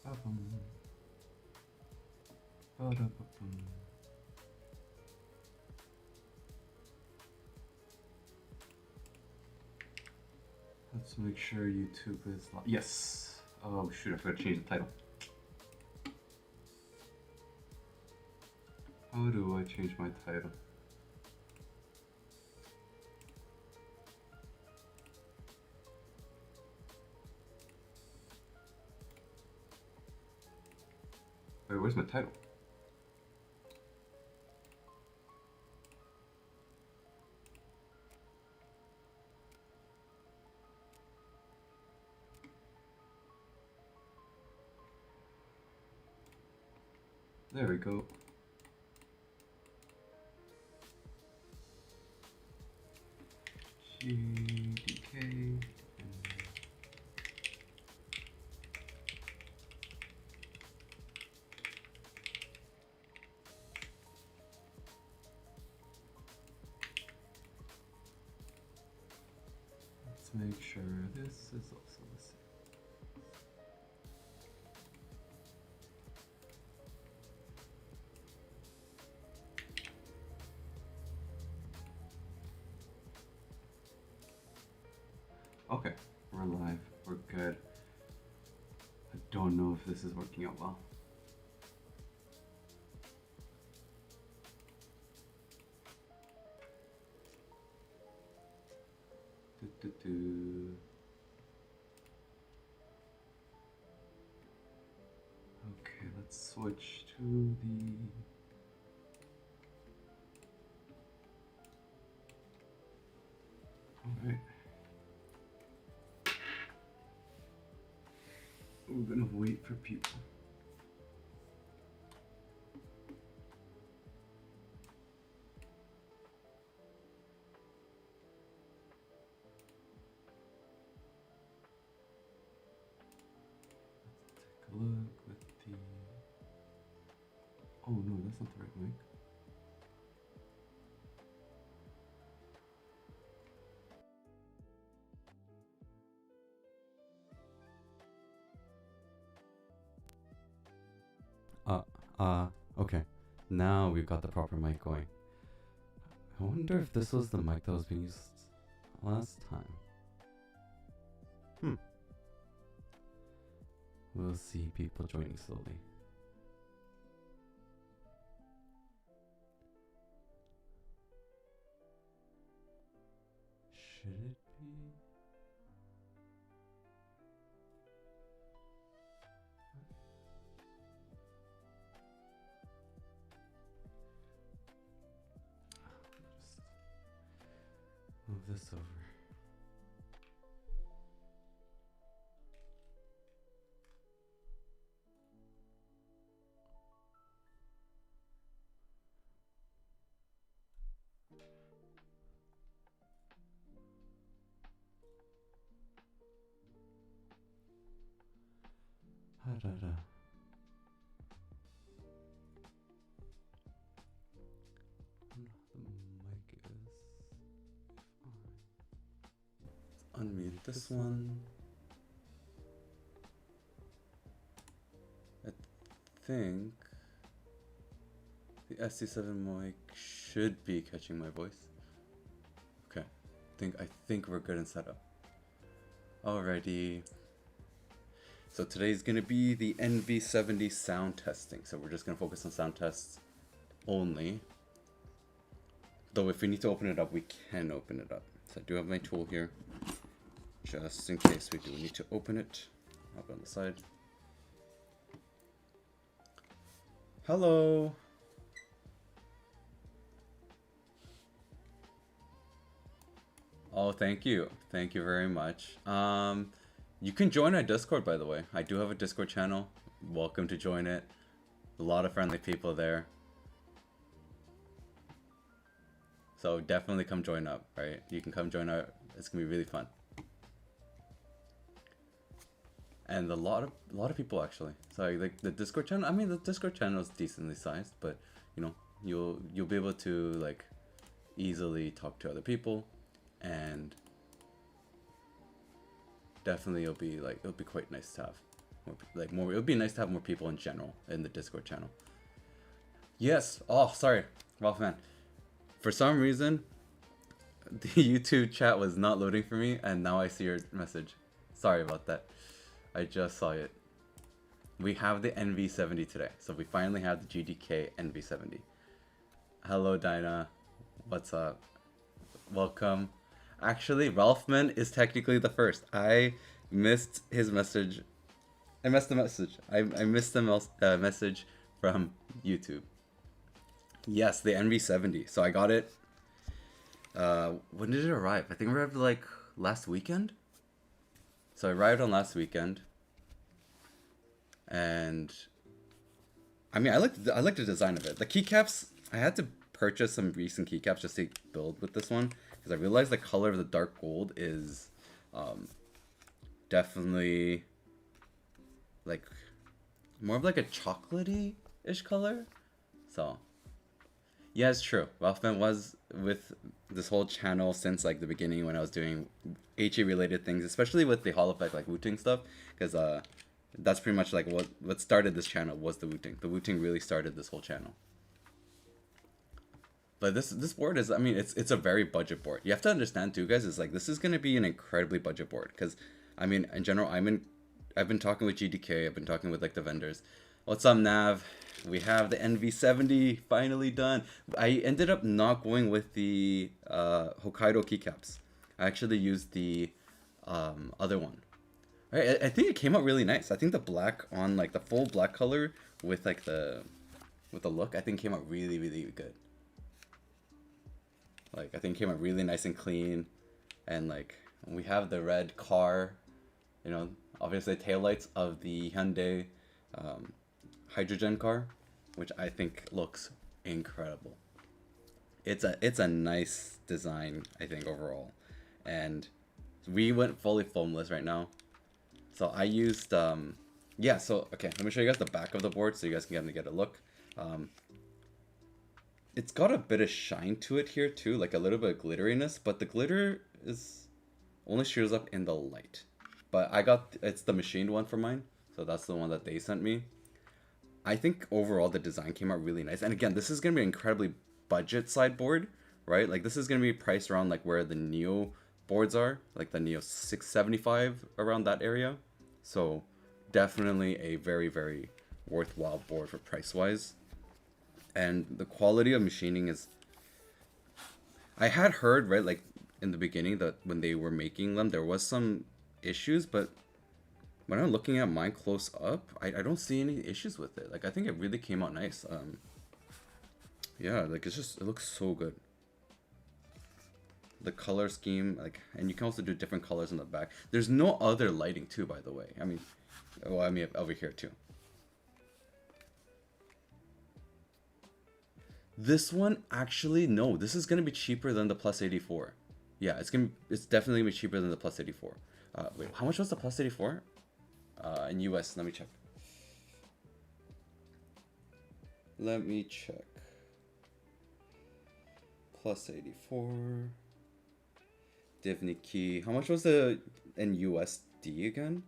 Ba-bum. Ba-da-ba-bum. Let's make sure YouTube is live. Yes! Oh shoot, I forgot to change the title. How do I change my title? Wait, where's my title? There we go. GDK. Let's make sure this is also the same. Okay, we're live. We're good. I don't know if this is working out well. Okay, let's switch to the... Alright. We're gonna wait for people. Let's take a look with the... Oh no, that's not the right mic. Okay. Now we've got the proper mic going. I wonder if this was the mic that was being used last time. We'll see people joining slowly. Should it be? Just move this over. Ha-da-da. The mic is... Let's unmute this one. I think the SC7 mic should be catching my voice. Okay, I think we're good and set up. Alrighty. So today's gonna be the NV70 sound testing. So we're just gonna focus on sound tests only. Though if we need to open it up, we can open it up. So I do have my tool here, just in case we do need to open it. Up on the side. Hello. Oh, thank you. Thank you very much. You can join our Discord, by the way. I do have a Discord channel. Welcome to join it. A lot of friendly people there. So definitely come join up, right? You can come join our... It's gonna be really fun. And a lot of people actually. So like the Discord channel, I mean the Discord channel is decently sized, but you know, you'll be able to like easily talk to other people, and definitely it'll be quite nice to have. more. It would be nice to have more people in general in the Discord channel. Yes. Oh, sorry, Ralph man. For some reason, the YouTube chat was not loading for me, and now I see your message. Sorry about that. I just saw it. We have the NV70 today, so we finally have the GDK NV70. Hello, Dinah. What's up? Welcome. Actually, Ralphman is technically the first. I missed his message. I missed the message. I missed the message from YouTube. Yes, the NV70. So I got it. When did it arrive? I think it arrived like last weekend. So I arrived on last weekend. And I mean, I like the design of it. The keycaps, I had to purchase some recent keycaps just to build with this one because I realized the color of the dark gold is definitely like more of like a chocolatey-ish color. So yeah, it's true. Ralphman was with this whole channel since like the beginning when I was doing HE related things, especially with the Hall effect like Wu-Ting stuff, because that's pretty much like what started this channel was the Wu-Ting. The Wu-Ting really started this whole channel. But this board is, I mean, it's a very budget board. You have to understand too, guys, is like this is gonna be an incredibly budget board because, I mean, in general, I've been talking with GDK. I've been talking with like the vendors. What's up, Nav? We have the NV70 finally done. I ended up not going with the Hokkaido keycaps. I actually used the other one. Right, I think it came out really nice. I think the black on like the full black color with like the look, I think came out really, really good. Like I think it came out really nice and clean, and like we have the red car, you know, obviously the taillights of the Hyundai hydrogen car, which I think looks incredible. It's a nice design, I think, overall, and we went fully foamless right now. So I used, yeah, so, okay, let me show you guys the back of the board so you guys can get a look. It's got a bit of shine to it here too, like a little bit of glitteriness, but the glitter only shows up in the light. But it's the machined one for mine, so that's the one that they sent me. I think overall the design came out really nice. And again, this is going to be an incredibly budget sideboard, right? Like this is going to be priced around like where the Neo boards are, like the Neo 675, around that area. So definitely a very, very worthwhile board for price wise. And the quality of machining is, I had heard, right, like in the beginning that when they were making them there was some issues, but when I'm looking at mine close up, I don't see any issues with it. Like I think it really came out nice. Yeah, like it looks so good. The color scheme, like, and you can also do different colors in the back. There's no other lighting too, by the way. I mean, well, I mean over here too. This one, actually, no. This is gonna be cheaper than the Plus 84. Yeah, it's definitely gonna be cheaper than the Plus 84. Wait, how much was the Plus 84? In US, let me check. Plus 84. Divney key. How much was the in USD again?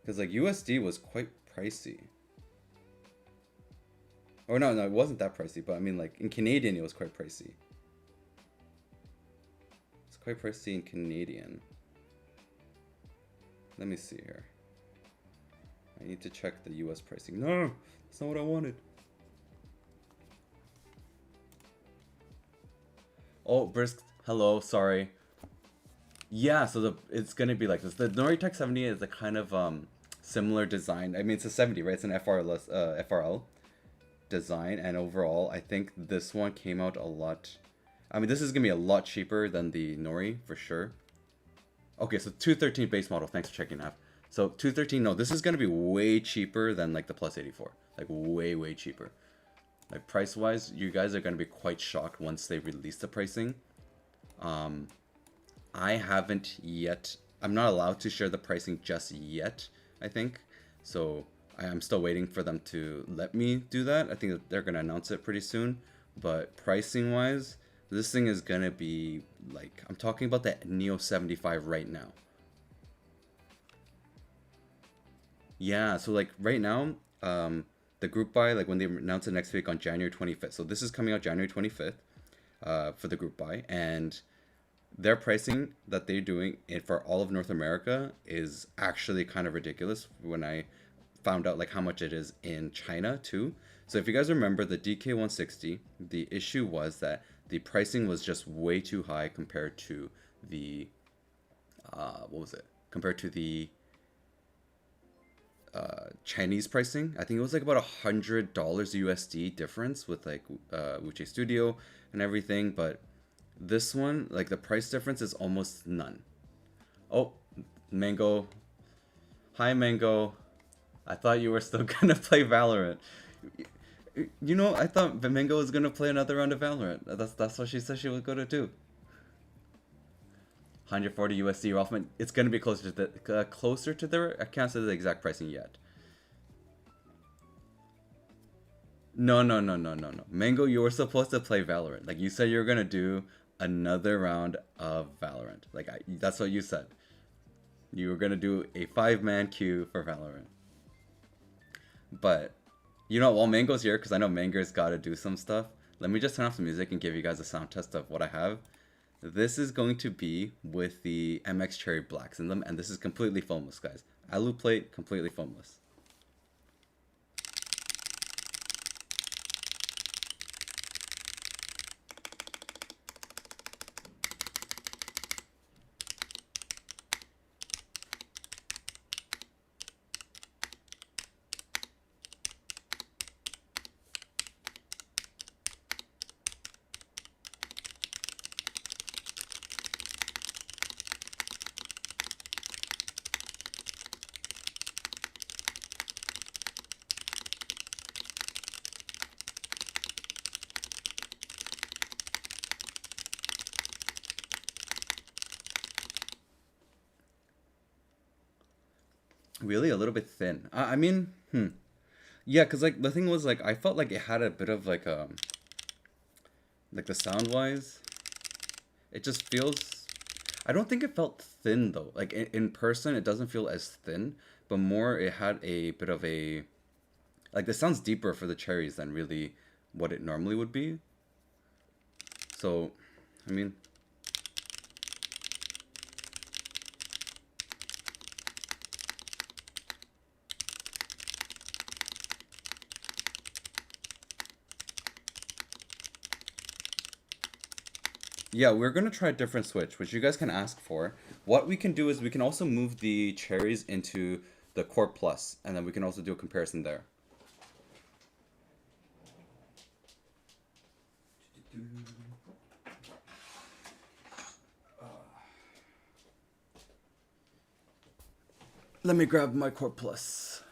Because like USD was quite pricey. Oh no, it wasn't that pricey, but I mean like in Canadian it was quite pricey. It's quite pricey in Canadian. Let me see here. I need to check the US pricing. No, that's not what I wanted. Oh, Brisk, hello, sorry. Yeah, so it's gonna be like this. The Noritech 70 is a kind of similar design. I mean, it's a 70, right? It's an FRL design, and overall, I think this one came out a lot. I mean, this is gonna be a lot cheaper than the Nori for sure. Okay, so 213 base model. Thanks for checking that. So 213, no, this is gonna be way cheaper than like the Plus 84. Like way cheaper. Like price wise, you guys are gonna be quite shocked once they release the pricing. I haven't yet. I'm not allowed to share the pricing just yet, I think. So I'm still waiting for them to let me do that. I think that they're gonna announce it pretty soon. But pricing wise, this thing is gonna be like, I'm talking about the Neo 75 right now. Yeah, so like right now, the group buy, like when they announce it next week on January 25th. So this is coming out January 25th, for the group buy, and their pricing that they're doing it for all of North America is actually kind of ridiculous when I found out like how much it is in China too. So if you guys remember the DK 160, the issue was that the pricing was just way too high compared to the what was it? Compared to the Chinese pricing. I think it was like about $100 USD difference with like Wuche Studio and everything, but this one, like the price difference is almost none. Oh, Mango. Hi, Mango. I thought you were still gonna play Valorant. You know, I thought Mango was gonna play another round of Valorant. That's what she said she was gonna do. 140 USD Rothman. It's gonna be closer to the. I can't say the exact pricing yet. No, no, no, no, no, no. Mango, you were supposed to play Valorant. Like you said, you were gonna do another round of Valorant. Like that's what you said. You were gonna do a 5-man queue for Valorant. But you know, while Mango's here, because I know Mango's got to do some stuff. Let me just turn off the music and give you guys a sound test of what I have. This is going to be with the MX Cherry Blacks in them, and this is completely foamless, guys. Alu plate, completely foamless. Really, a little bit thin. I mean, yeah, cause like the thing was like I felt like it had a bit of like the sound wise, it just feels. I don't think it felt thin though. Like in person, it doesn't feel as thin, but more it had a bit of a like this sounds deeper for the cherries than really what it normally would be. So, I mean, yeah, we're gonna try a different switch, which you guys can ask for. What we can do is we can also move the cherries into the Core Plus, and then we can also do a comparison there. Let me grab my Core Plus.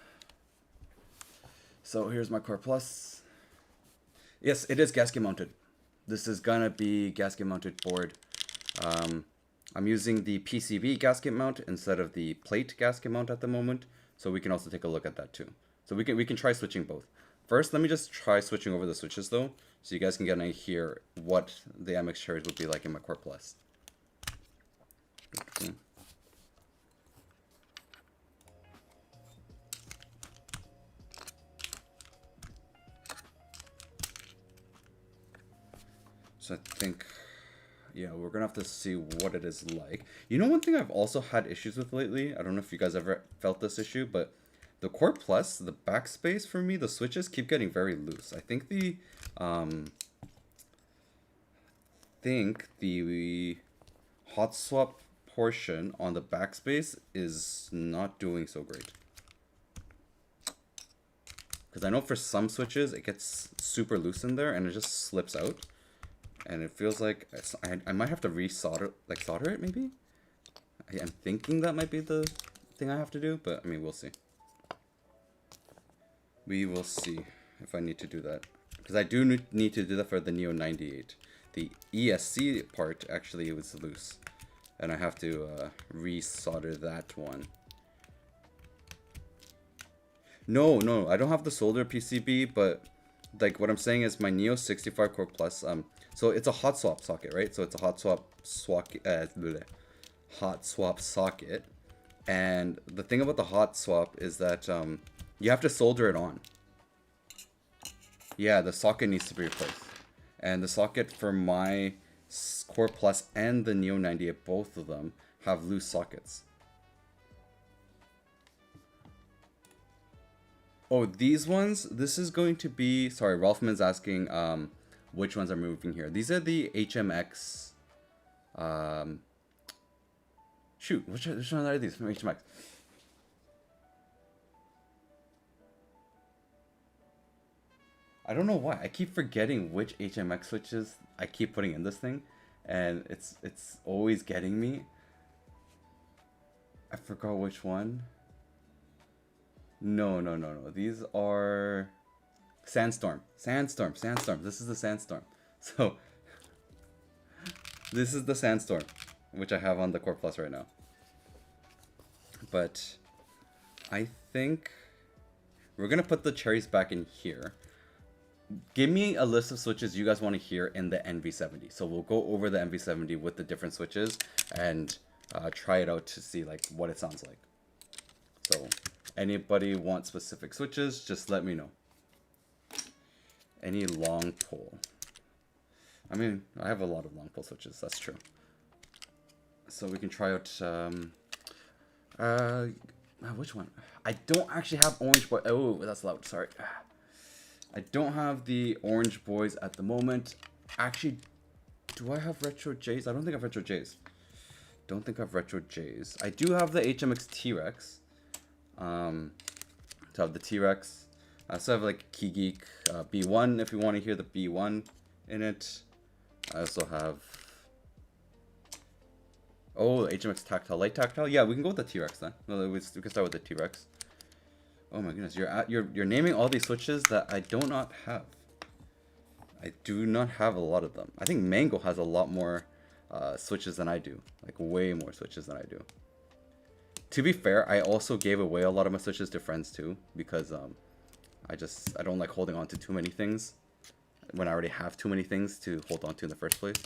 So here's my Core Plus. Yes, it is gasket mounted. This is gonna be gasket mounted board. I'm using the PCB gasket mount instead of the plate gasket mount at the moment, so we can also take a look at that too. So we can try switching both. First, let me just try switching over the switches though, so you guys can get an idea here what the MX cherries would be like in my Core Plus. Okay. So I think, yeah, we're gonna have to see what it is like. You know, one thing I've also had issues with lately, I don't know if you guys ever felt this issue, but the Core Plus, the backspace for me, the switches keep getting very loose. I think the hot swap portion on the backspace is not doing so great. Because I know for some switches, it gets super loose in there and it just slips out. And it feels like I might have to solder it maybe? I'm thinking that might be the thing I have to do, but I mean, we'll see. We will see if I need to do that. Because I do need to do that for the Neo 98. The ESC part actually was loose. And I have to re-solder that one. No, I don't have the solder PCB, but like what I'm saying is my Neo 65 Core Plus, so it's a hot swap socket, right? So it's a hot swap socket. And the thing about the hot swap is that you have to solder it on. Yeah, the socket needs to be replaced. And the socket for my Core Plus and the Neo 98, both of them, have loose sockets. Oh, these ones, this is going to be, sorry, Rolfman's asking which ones are moving here. These are the HMX, shoot, which ones are these from HMX? I don't know why, I keep forgetting which HMX switches I keep putting in this thing, and it's always getting me. I forgot which one. No. These are Sandstorm. This is the Sandstorm. So this is the Sandstorm, which I have on the Core Plus right now. But I think we're gonna put the cherries back in here. Give me a list of switches you guys want to hear in the NV70. So we'll go over the NV70 with the different switches and try it out to see like what it sounds like. So anybody want specific switches, just let me know. Any long pole. I mean, I have a lot of long pole switches, that's true. So we can try out, which one? I don't actually have orange, but oh, that's loud, sorry. I don't have the orange boys at the moment. Actually, do I have retro J's? I don't think I have retro J's. Don't think I have retro J's. I do have the HMX T-Rex. So I have the T-Rex. I also have like Key Geek B1 if you want to hear the B1 in it. I also have, oh, the HMX Tactile, light tactile. Yeah, we can go with the T-Rex then. No, we can start with the T-Rex. Oh my goodness, you're naming all these switches that I do not have. I do not have a lot of them. I think Mango has a lot more switches than I do, like way more switches than I do. To be fair, I also gave away a lot of my switches to friends too, because I don't like holding on to too many things when I already have too many things to hold on to in the first place.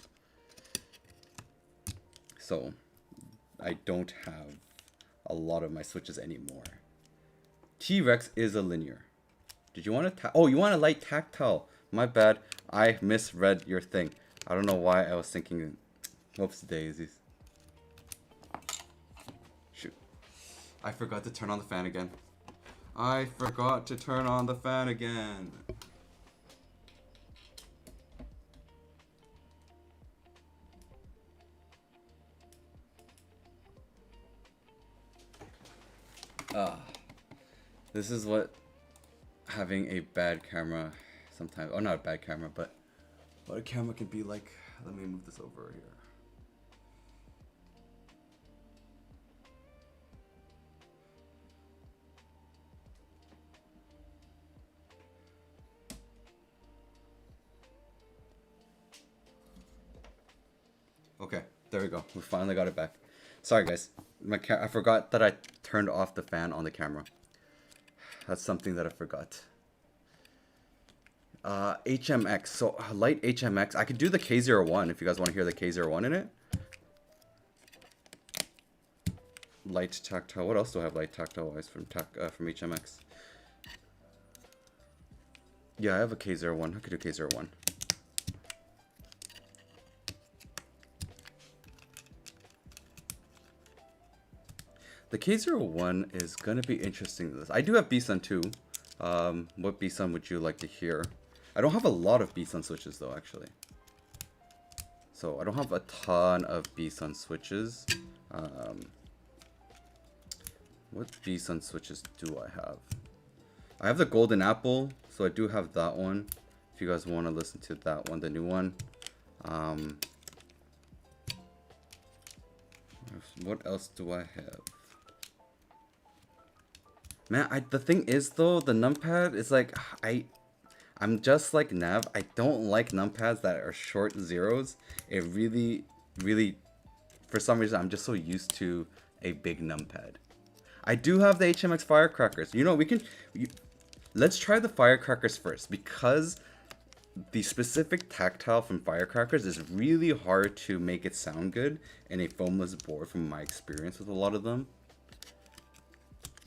So I don't have a lot of my switches anymore. T-Rex is a linear. Did you want to oh, you want a light tactile? My bad. I misread your thing. I don't know why I was thinking. Whoops daisies. Shoot. I forgot to turn on the fan again. I forgot to turn on the fan again. This is what having a bad camera sometimes, oh, not a bad camera, but what a camera can be like. Let me move this over here. Okay, there we go. We finally got it back. Sorry guys, I forgot that I turned off the fan on the camera. That's something that I forgot. HMX, so light HMX. I could do the K01 if you guys want to hear the K01 in it. Light tactile. What else do I have light tactile wise from HMX? Yeah, I have a K01. I could do K01. The K01 is going to be interesting. I do have B-Sun too. What B-Sun would you like to hear? I don't have a lot of B-Sun switches though, actually. So I don't have a ton of B-Sun switches. What B-Sun switches do I have? I have the Golden Apple, so I do have that one. If you guys want to listen to that one, the new one. What else do I have? Man, the thing is though, the numpad is like, I'm just like Nav. I don't like numpads that are short zeros. It really, for some reason, I'm just so used to a big numpad. I do have the HMX Firecrackers. You know, let's try the Firecrackers first, because the specific tactile from Firecrackers is really hard to make it sound good in a foamless board from my experience with a lot of them.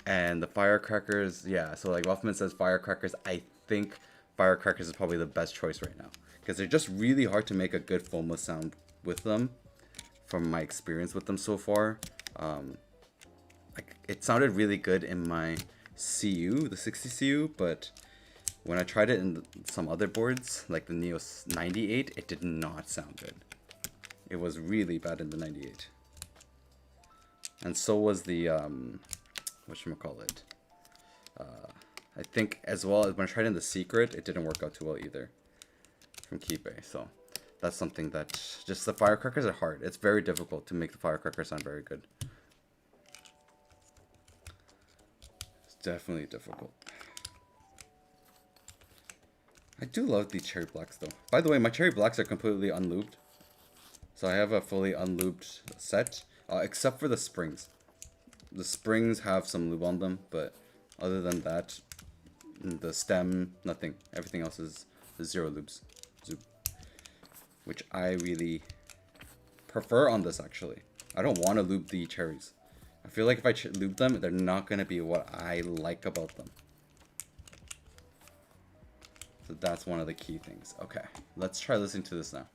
And the firecrackers, yeah, so like Wolfman says firecrackers, I think firecrackers is probably the best choice right now. Because they're just really hard to make a good FOMO sound with them, from my experience with them so far. Like, it sounded really good in my CU, the 60 CU, but when I tried it in some other boards, like the Neo 98, it did not sound good. It was really bad in the 98. And so was the, whatchamacallit. I think as well as when I tried in the Secret, it didn't work out too well either from Kipe. So that's something that just the firecrackers are hard. It's very difficult to make the firecrackers sound very good. It's definitely difficult. I do love the cherry blacks though. By the way, my cherry blacks are completely unlubed. So I have a fully unlubed set, except for the springs. The springs have some lube on them, but other than that, the stem, nothing. Everything else is zero lubes. Which I really prefer on this, actually. I don't want to lube the cherries. I feel like if I lube them, they're not going to be what I like about them. So that's one of the key things. Okay, let's try listening to this now.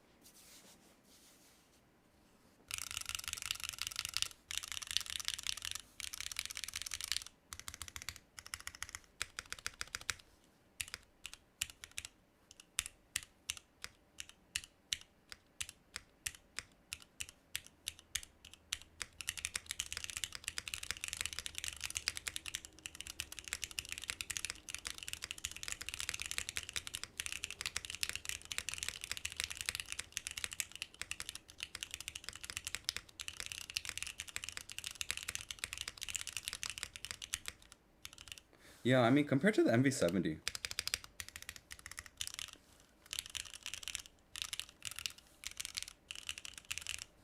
Yeah, I mean, compared to the NV70.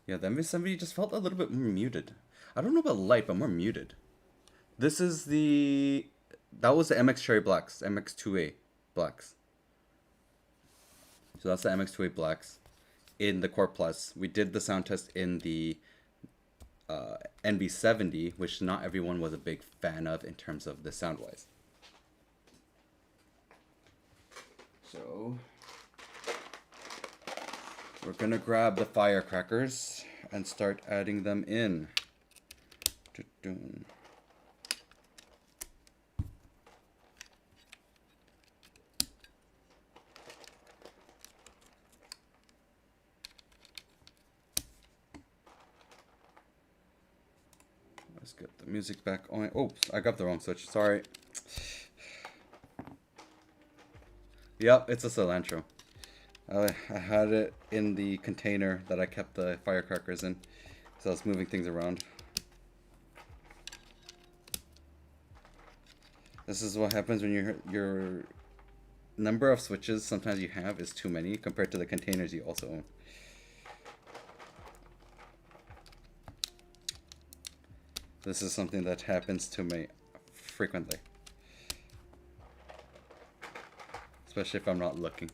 Yeah, the NV70 just felt a little bit more muted. I don't know about light, but more muted. This is the... That was the MX Cherry Blacks, MX2A Blacks. So that's the MX2A Blacks in the Core Plus. We did the sound test in the NV70, which not everyone was a big fan of in terms of the sound-wise. So we're gonna grab the firecrackers and start adding them in. Let's get the music back on. Oops, I got the wrong switch. Sorry. Yep, it's a cilantro. I had it in the container that I kept the firecrackers in, so I was moving things around. This is what happens when your number of switches sometimes you have is too many compared to the containers you also own. This is something that happens to me frequently. Especially if I'm not looking.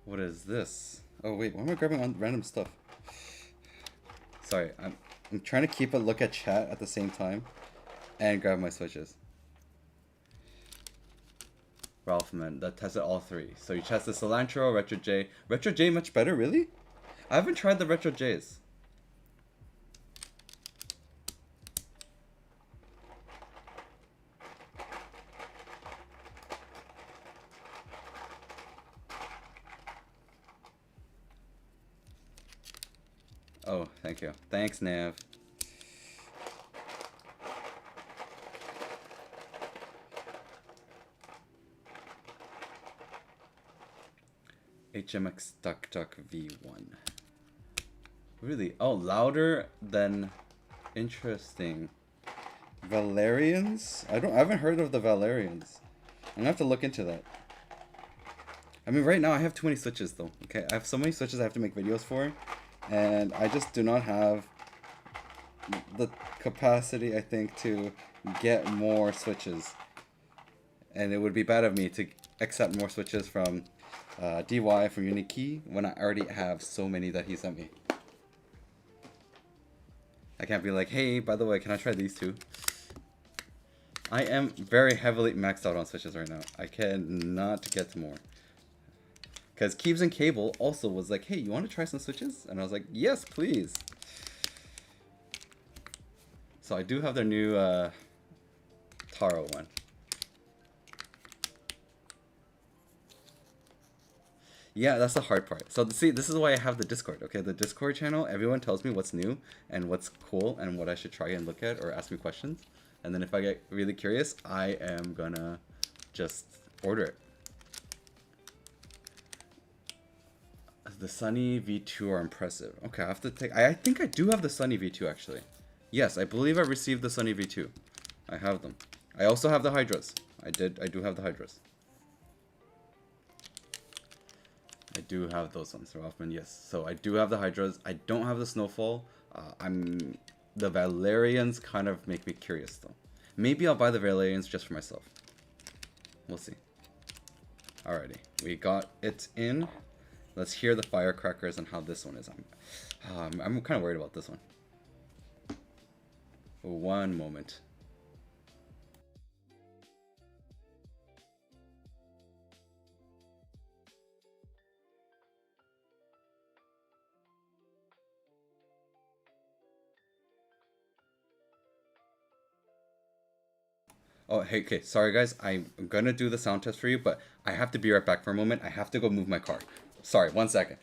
What is this? Oh wait, why am I grabbing on random stuff? Sorry, I'm trying to keep a look at chat at the same time and grab my switches. Ralphman, that tested all three. So you tested Cilantro, Retro J. Retro J much better, really? I haven't tried the Retro J's. Oh, thank you. Thanks, Nav. HMX Duck V1. Really? Oh, louder than... Interesting. Valerians? I haven't heard of the Valerians. I'm gonna have to look into that. I mean, right now I have too many switches though. Okay, I have so many switches I have to make videos for, and I just do not have the capacity, I think, to get more switches. And it would be bad of me to accept more switches from DY from Unikey when I already have so many that he sent me. I can't be like, hey, by the way, can I try these two? I am very heavily maxed out on switches right now. I cannot get more. Because Keebs and Cable also was like, hey, you want to try some switches? And I was like, yes, please. So I do have their new Taro one. Yeah, that's the hard part. So see, this is why I have the Discord, okay? The Discord channel, everyone tells me what's new and what's cool and what I should try and look at or ask me questions. And then if I get really curious, I am gonna just order it. The Sunny V2 are impressive. Okay, I have to take... I think I do have the Sunny V2, actually. Yes, I believe I received the Sunny V2. I have them. I also have the Hydras. I do have the Hydras. I do have those ones, Rothman, yes. So I do have the Hydras. I don't have the Snowfall. The Valerians kind of make me curious, though. Maybe I'll buy the Valerians just for myself. We'll see. Alrighty, we got it in. Let's hear the firecrackers and how this one is. I'm kind of worried about this one. One moment. Oh, hey, okay, sorry guys. I'm gonna do the sound test for you, but I have to be right back for a moment. I have to go move my car. Sorry, 1 second.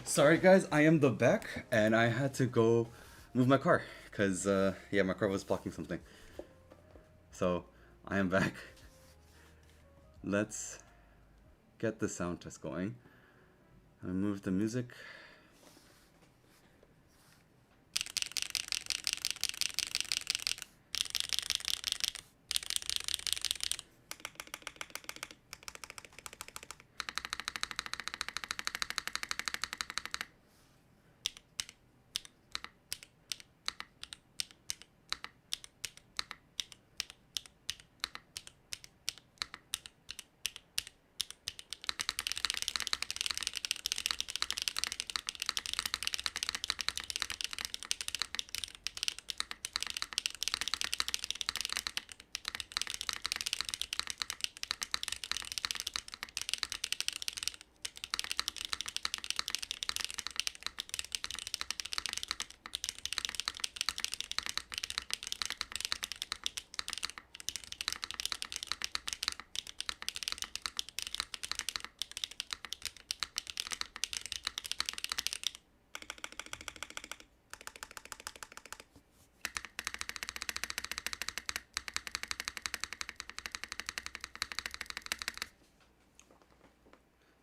Sorry guys, I am the back, and I had to go move my car, because, yeah, my car was blocking something. So, I am back. Let's get the sound test going. I move the music.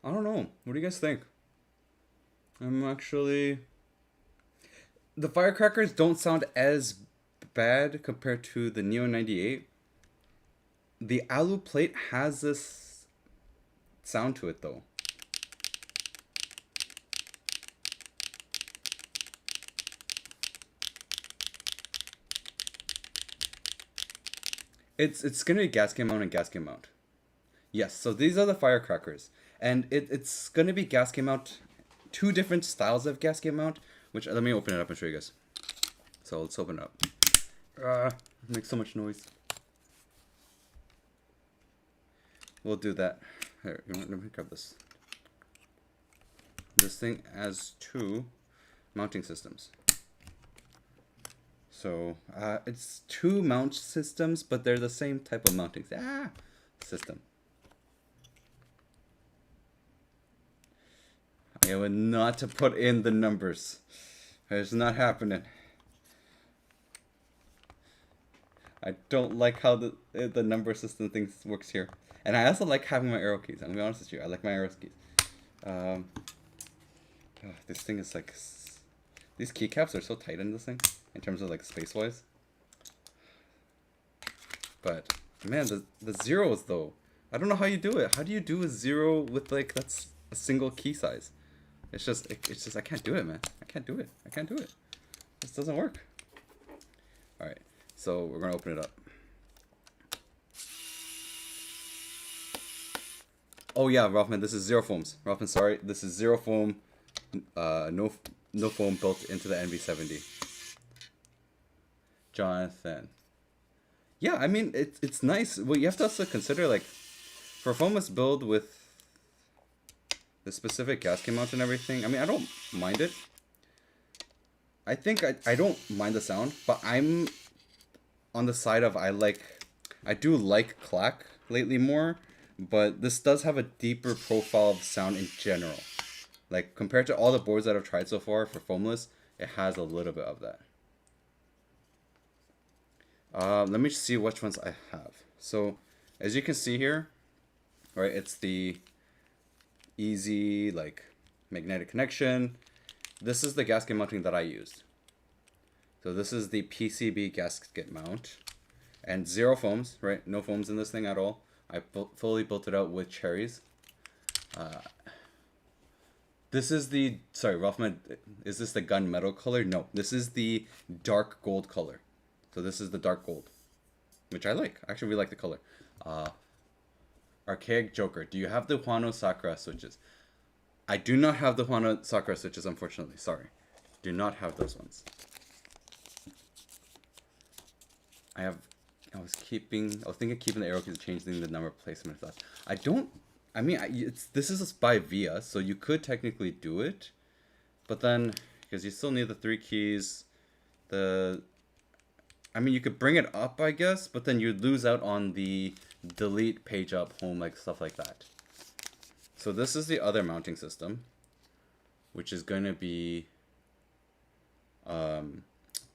I don't know. What do you guys think? I'm actually... The firecrackers don't sound as bad compared to the Neo 98. The alu plate has this sound to it though. It's gonna be gasket mount and gasket mount. Yes, so these are the firecrackers. And it's gonna be gasket mount, two different styles of gasket mount, which let me open it up and show you guys. So let's open it up. It makes so much noise. We'll do that. Here, let me grab this. This thing has two mounting systems. So it's two mount systems, but they're the same type of mounting system. I would not to put in the numbers. It's not happening. I don't like how the number system thing works here. And I also like having my arrow keys. I'm gonna be honest with you. I like my arrow keys. This thing is like... These keycaps are so tight in this thing. In terms of like space-wise. But, man, the zeros though. I don't know how you do it. How do you do a zero with like, that's a single key size? It's just, I can't do it, man. I can't do it. I can't do it. This doesn't work. Alright, so we're gonna open it up. Oh yeah, Ralphman, this is zero foams. Ralphman, sorry, this is zero foam, no foam built into the NV70. Jonathan. Yeah, I mean, it's nice. Well, you have to also consider, like, for a foamless build with the specific gasket mount and everything, I mean, I don't mind it. I think I don't mind the sound, but I'm on the side of I do like clack lately more, but this does have a deeper profile of sound in general. Like, compared to all the boards that I've tried so far for foamless, it has a little bit of that. Let me see which ones I have. So, as you can see here, right, it's the easy, like, magnetic connection. This is the gasket mounting that I used. So this is the PCB gasket mount. And zero foams, right? No foams in this thing at all. I fully built it out with cherries. This is the, sorry, Ralphman, is this the gunmetal color? No, this is the dark gold color. So this is the dark gold, which I like. I actually really like the color. Archaic Joker, do you have the Huano Sakura switches? I do not have the Huano Sakura switches, unfortunately. Sorry. Do not have those ones. I was thinking of keeping the arrow keys, changing the number placement of that. This is by via, so you could technically do it, but then, because you still need the 3 keys, you could bring it up, I guess, but then you'd lose out on the delete, page up, home, like stuff like that. So this is the other mounting system, which is going to be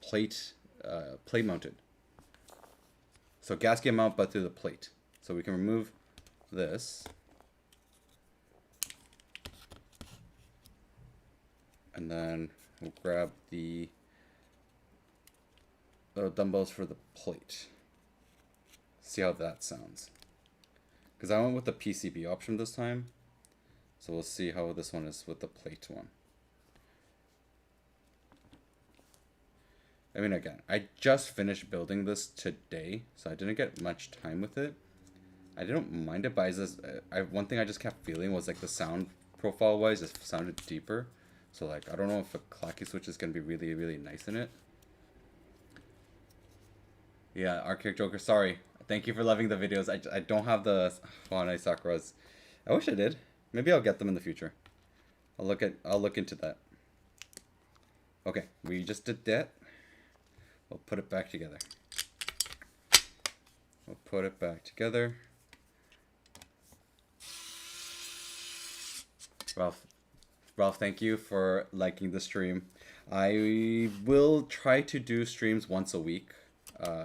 plate mounted. So gasket mount, but through the plate. So we can remove this. And then we'll grab the dumbbells for the plate. See how that sounds. Because I went with the PCB option this time. So we'll see how this one is with the plate one. I mean, again, I just finished building this today, so I didn't get much time with it. I didn't mind it, but one thing I just kept feeling was like the sound profile wise, it sounded deeper. So like, I don't know if a clacky switch is going to be really, really nice in it. Yeah, Archaic Joker, sorry. Thank you for loving the videos. I don't have the Huano Sakuras. I wish I did. Maybe I'll get them in the future. I'll look into that. Okay, we just did that. We'll put it back together. Ralph, thank you for liking the stream. I will try to do streams once a week,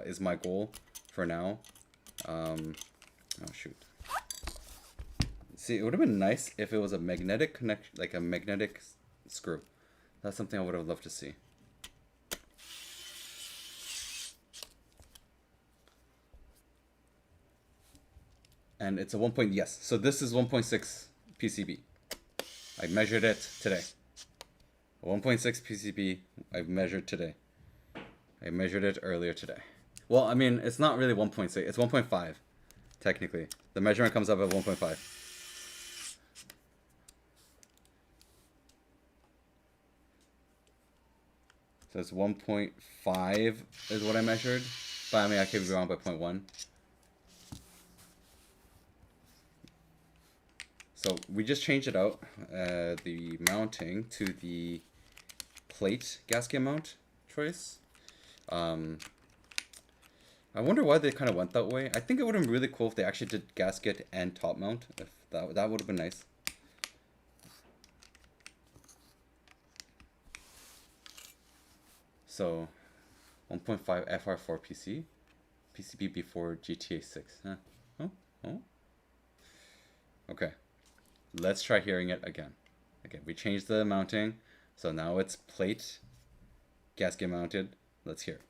is my goal for now. Oh shoot. See, it would have been nice if it was a magnetic connection, like a magnetic screw. That's something I would have loved to see. And it's a 1 point, yes. So this is 1.6 PCB. I measured it today. 1.6 PCB I've measured today. I measured it earlier today. Well, I mean, it's not really 1.6. It's 1.5, technically. The measurement comes up at 1.5. So it's 1.5 is what I measured. But I mean, I could be wrong by 0.1. So we just changed it out, the mounting to the plate gasket mount choice. I wonder why they kind of went that way. I think it would have been really cool if they actually did gasket and top mount. If that would have been nice. So 1.5 FR4 PC, PCB before GTA 6. Huh? Oh. Okay. Let's try hearing it again. Okay, we changed the mounting, so now it's plate, gasket mounted. Let's hear it.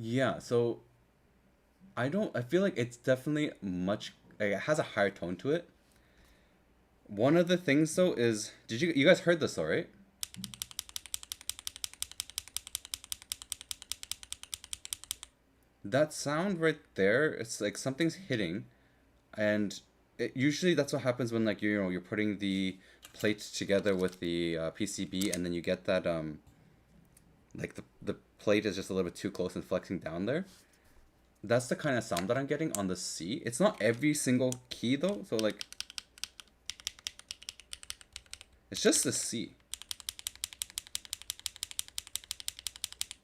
Yeah, so I feel like it's definitely much, like, it has a higher tone to it. One of the things though is, you guys heard this though, right? That sound right there, it's like something's hitting, and usually that's what happens when, like, you're putting the plates together with the PCB, and then you get that like the plate is just a little bit too close and flexing down there. That's the kind of sound that I'm getting on the C. It's not every single key though, so like it's just the C.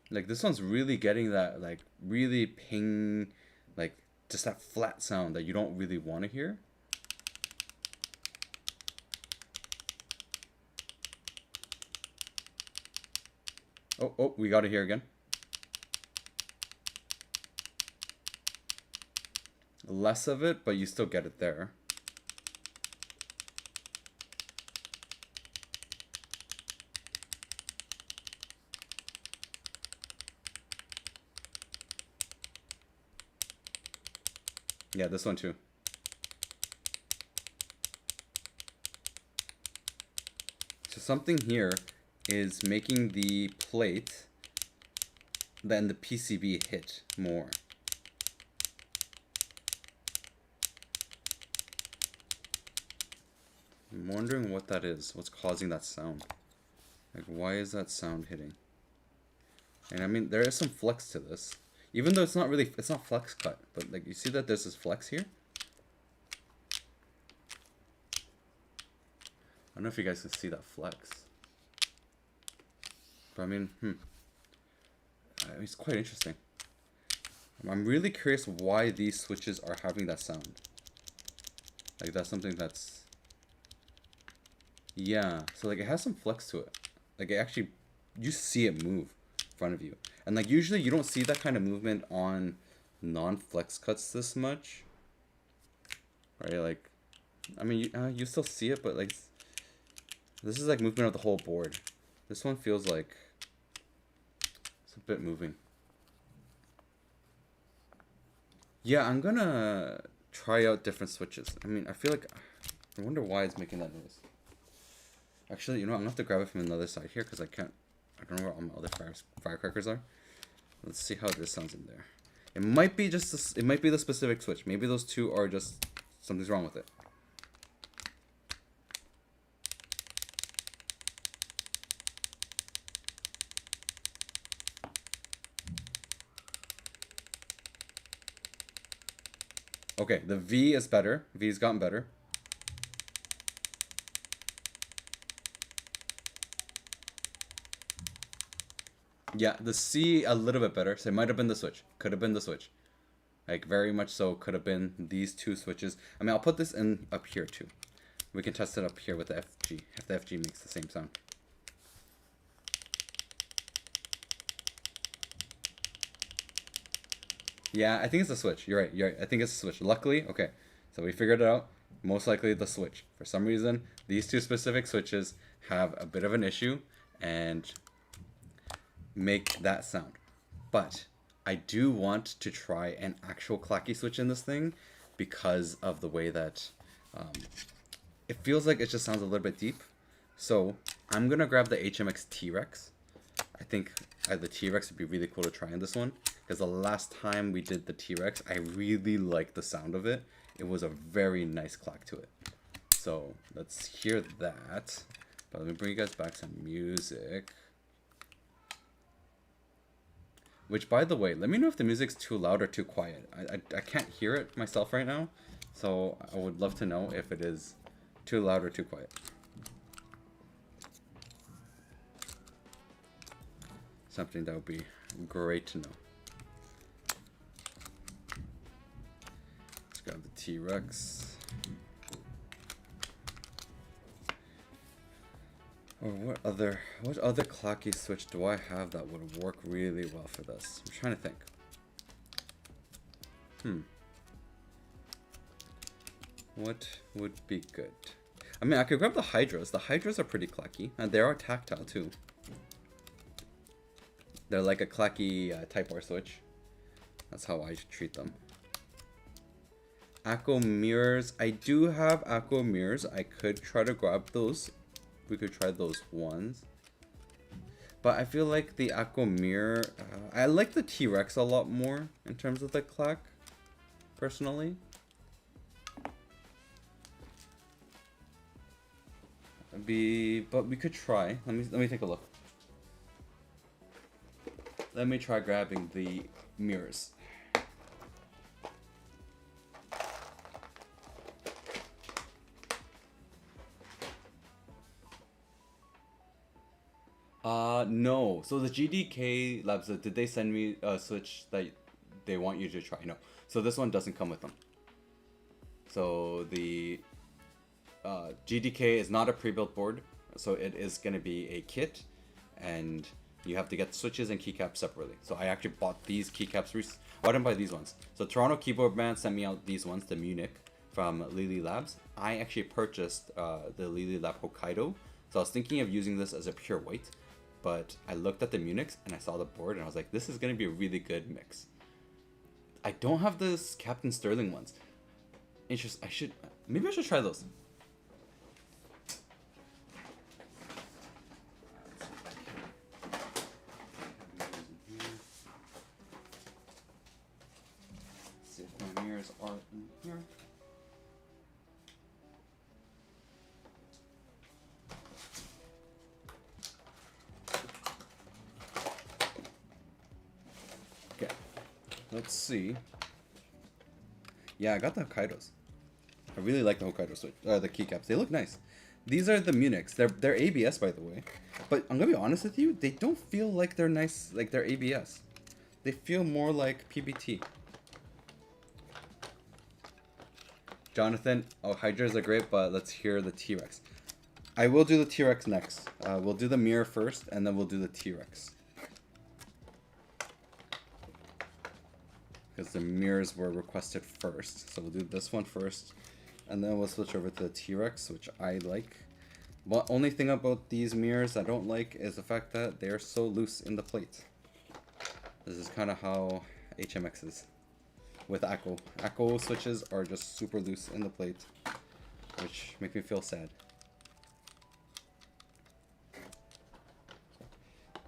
Like this one's really getting that, like, really ping, like just that flat sound that you don't really want to hear. Oh, we got it here again. Less of it, but you still get it there. Yeah, this one too. So something here is making the plate, then the PCB hit more. I'm wondering what that is. What's causing that sound? Like, why is that sound hitting? And I mean, there is some flex to this. Even though it's not flex cut, but like, you see that there's this flex here? I don't know if you guys can see that flex. But I mean, it's quite interesting. I'm really curious why these switches are having that sound. Like, that's something that's... Yeah, so like it has some flex to it. Like, it actually, you see it move in front of you. And like, usually you don't see that kind of movement on non-flex cuts this much. Right, like, I mean, you still see it, but like, this is like movement of the whole board. This one feels like it's a bit moving. Yeah, I'm gonna try out different switches. I mean, I feel like, I wonder why it's making that noise. Actually, you know what? I'm gonna have to grab it from another side here because I don't know where all my other firecrackers are. Let's see how this sounds in there. It might be just, it might be the specific switch. Maybe those two are just, something's wrong with it. Okay, the V is better. V's gotten better. Yeah, the C a little bit better. So it might have been the switch. Could have been the switch. Like very much so could have been these two switches. I mean, I'll put this in up here too. We can test it up here with the FG. If the FG makes the same sound. Yeah, I think it's the switch. You're right. You're right. I think it's the switch. Luckily, okay. So we figured it out. Most likely the switch. For some reason, these two specific switches have a bit of an issue and make that sound. But I do want to try an actual clacky switch in this thing because of the way that it feels like it just sounds a little bit deep. So I'm going to grab the HMX T-Rex. I think the T-Rex would be really cool to try in this one. Because the last time we did the T-Rex, I really liked the sound of it. It was a very nice clack to it. So let's hear that. But let me bring you guys back some music. Which, by the way, let me know if the music's too loud or too quiet. I can't hear it myself right now. So I would love to know if it is too loud or too quiet. Something that would be great to know. Let's grab the T-Rex. Or what other clacky switch do I have that would work really well for this? I'm trying to think. What would be good? I mean, I could grab the Hydras. The Hydras are pretty clacky, and they are tactile too. They're like a clacky Type R switch. That's how I treat them. Akko mirrors. I do have Akko mirrors. I could try to grab those. We could try those ones. But I feel like the Akko mirror... I like the T-Rex a lot more in terms of the clack, personally. But we could try. Let me take a look. Let me try grabbing the mirrors. No. So the GDK Labs, did they send me a switch that they want you to try? No. So this one doesn't come with them. So the GDK is not a pre-built board. So it is going to be a kit. And you have to get switches and keycaps separately. So I actually bought these keycaps. I didn't buy these ones. So Toronto Keyboard Band sent me out these ones, the Munich from Lily Labs. I actually purchased the Lily Lab Hokkaido. So I was thinking of using this as a pure white. But I looked at the Munichs and I saw the board and I was like, this is going to be a really good mix. I don't have this Captain Sterling ones. Maybe I should try those. See if my mirrors are in here. Okay, let's see. Yeah, I got the Hokkaidos. I really like the Hokkaido switch, the keycaps. They look nice. These are the Munichs. They're ABS, by the way. But I'm gonna be honest with you, they don't feel like they're nice, like they're ABS. They feel more like PBT. Jonathan, Hydras are great, but let's hear the T-Rex. I will do the T-Rex next. We'll do the mirror first, and then we'll do the T-Rex. Because the mirrors were requested first. So we'll do this one first, and then we'll switch over to the T-Rex, which I like. But only thing about these mirrors I don't like is the fact that they're so loose in the plate. This is kind of how HMX is. with Akko. Akko switches are just super loose in the plate, which make me feel sad.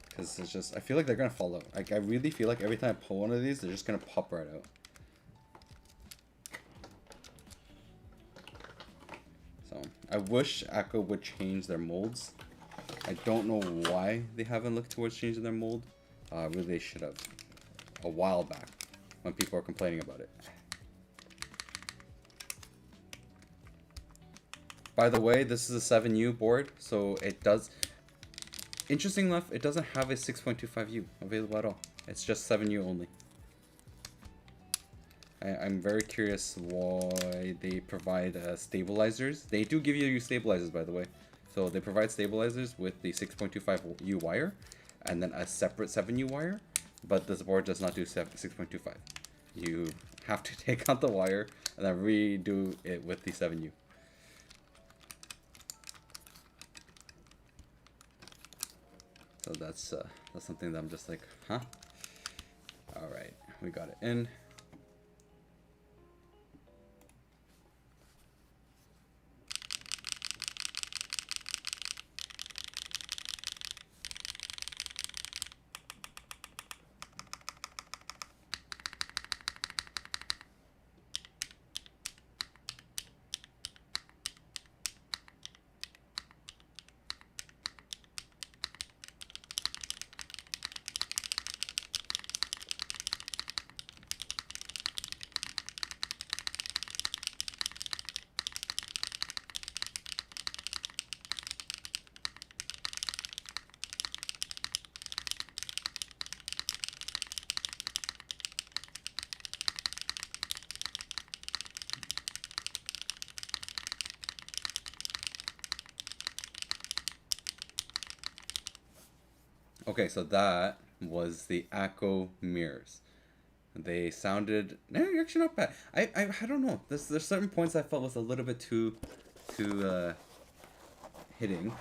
Because it's just, I feel like they're gonna fall out. Like, I really feel like every time I pull one of these, they're just gonna pop right out. So, I wish Akko would change their molds. I don't know why they haven't looked towards changing their mold. Really, they should have. A while back, when people were complaining about it. By the way, this is a 7U board, so it does... Interesting enough, it doesn't have a 6.25U available at all. It's just 7U only. I'm very curious why they provide stabilizers. They do give you stabilizers, by the way. So they provide stabilizers with the 6.25U wire, and then a separate 7U wire. But this board does not do 6.25. You have to take out the wire and then redo it with the 7U. So that's something that I'm just like, huh? All right, we got it in. Okay, so that was the Akko mirrors. They sounded actually not bad. I don't know. There's certain points I felt was a little bit too hitting.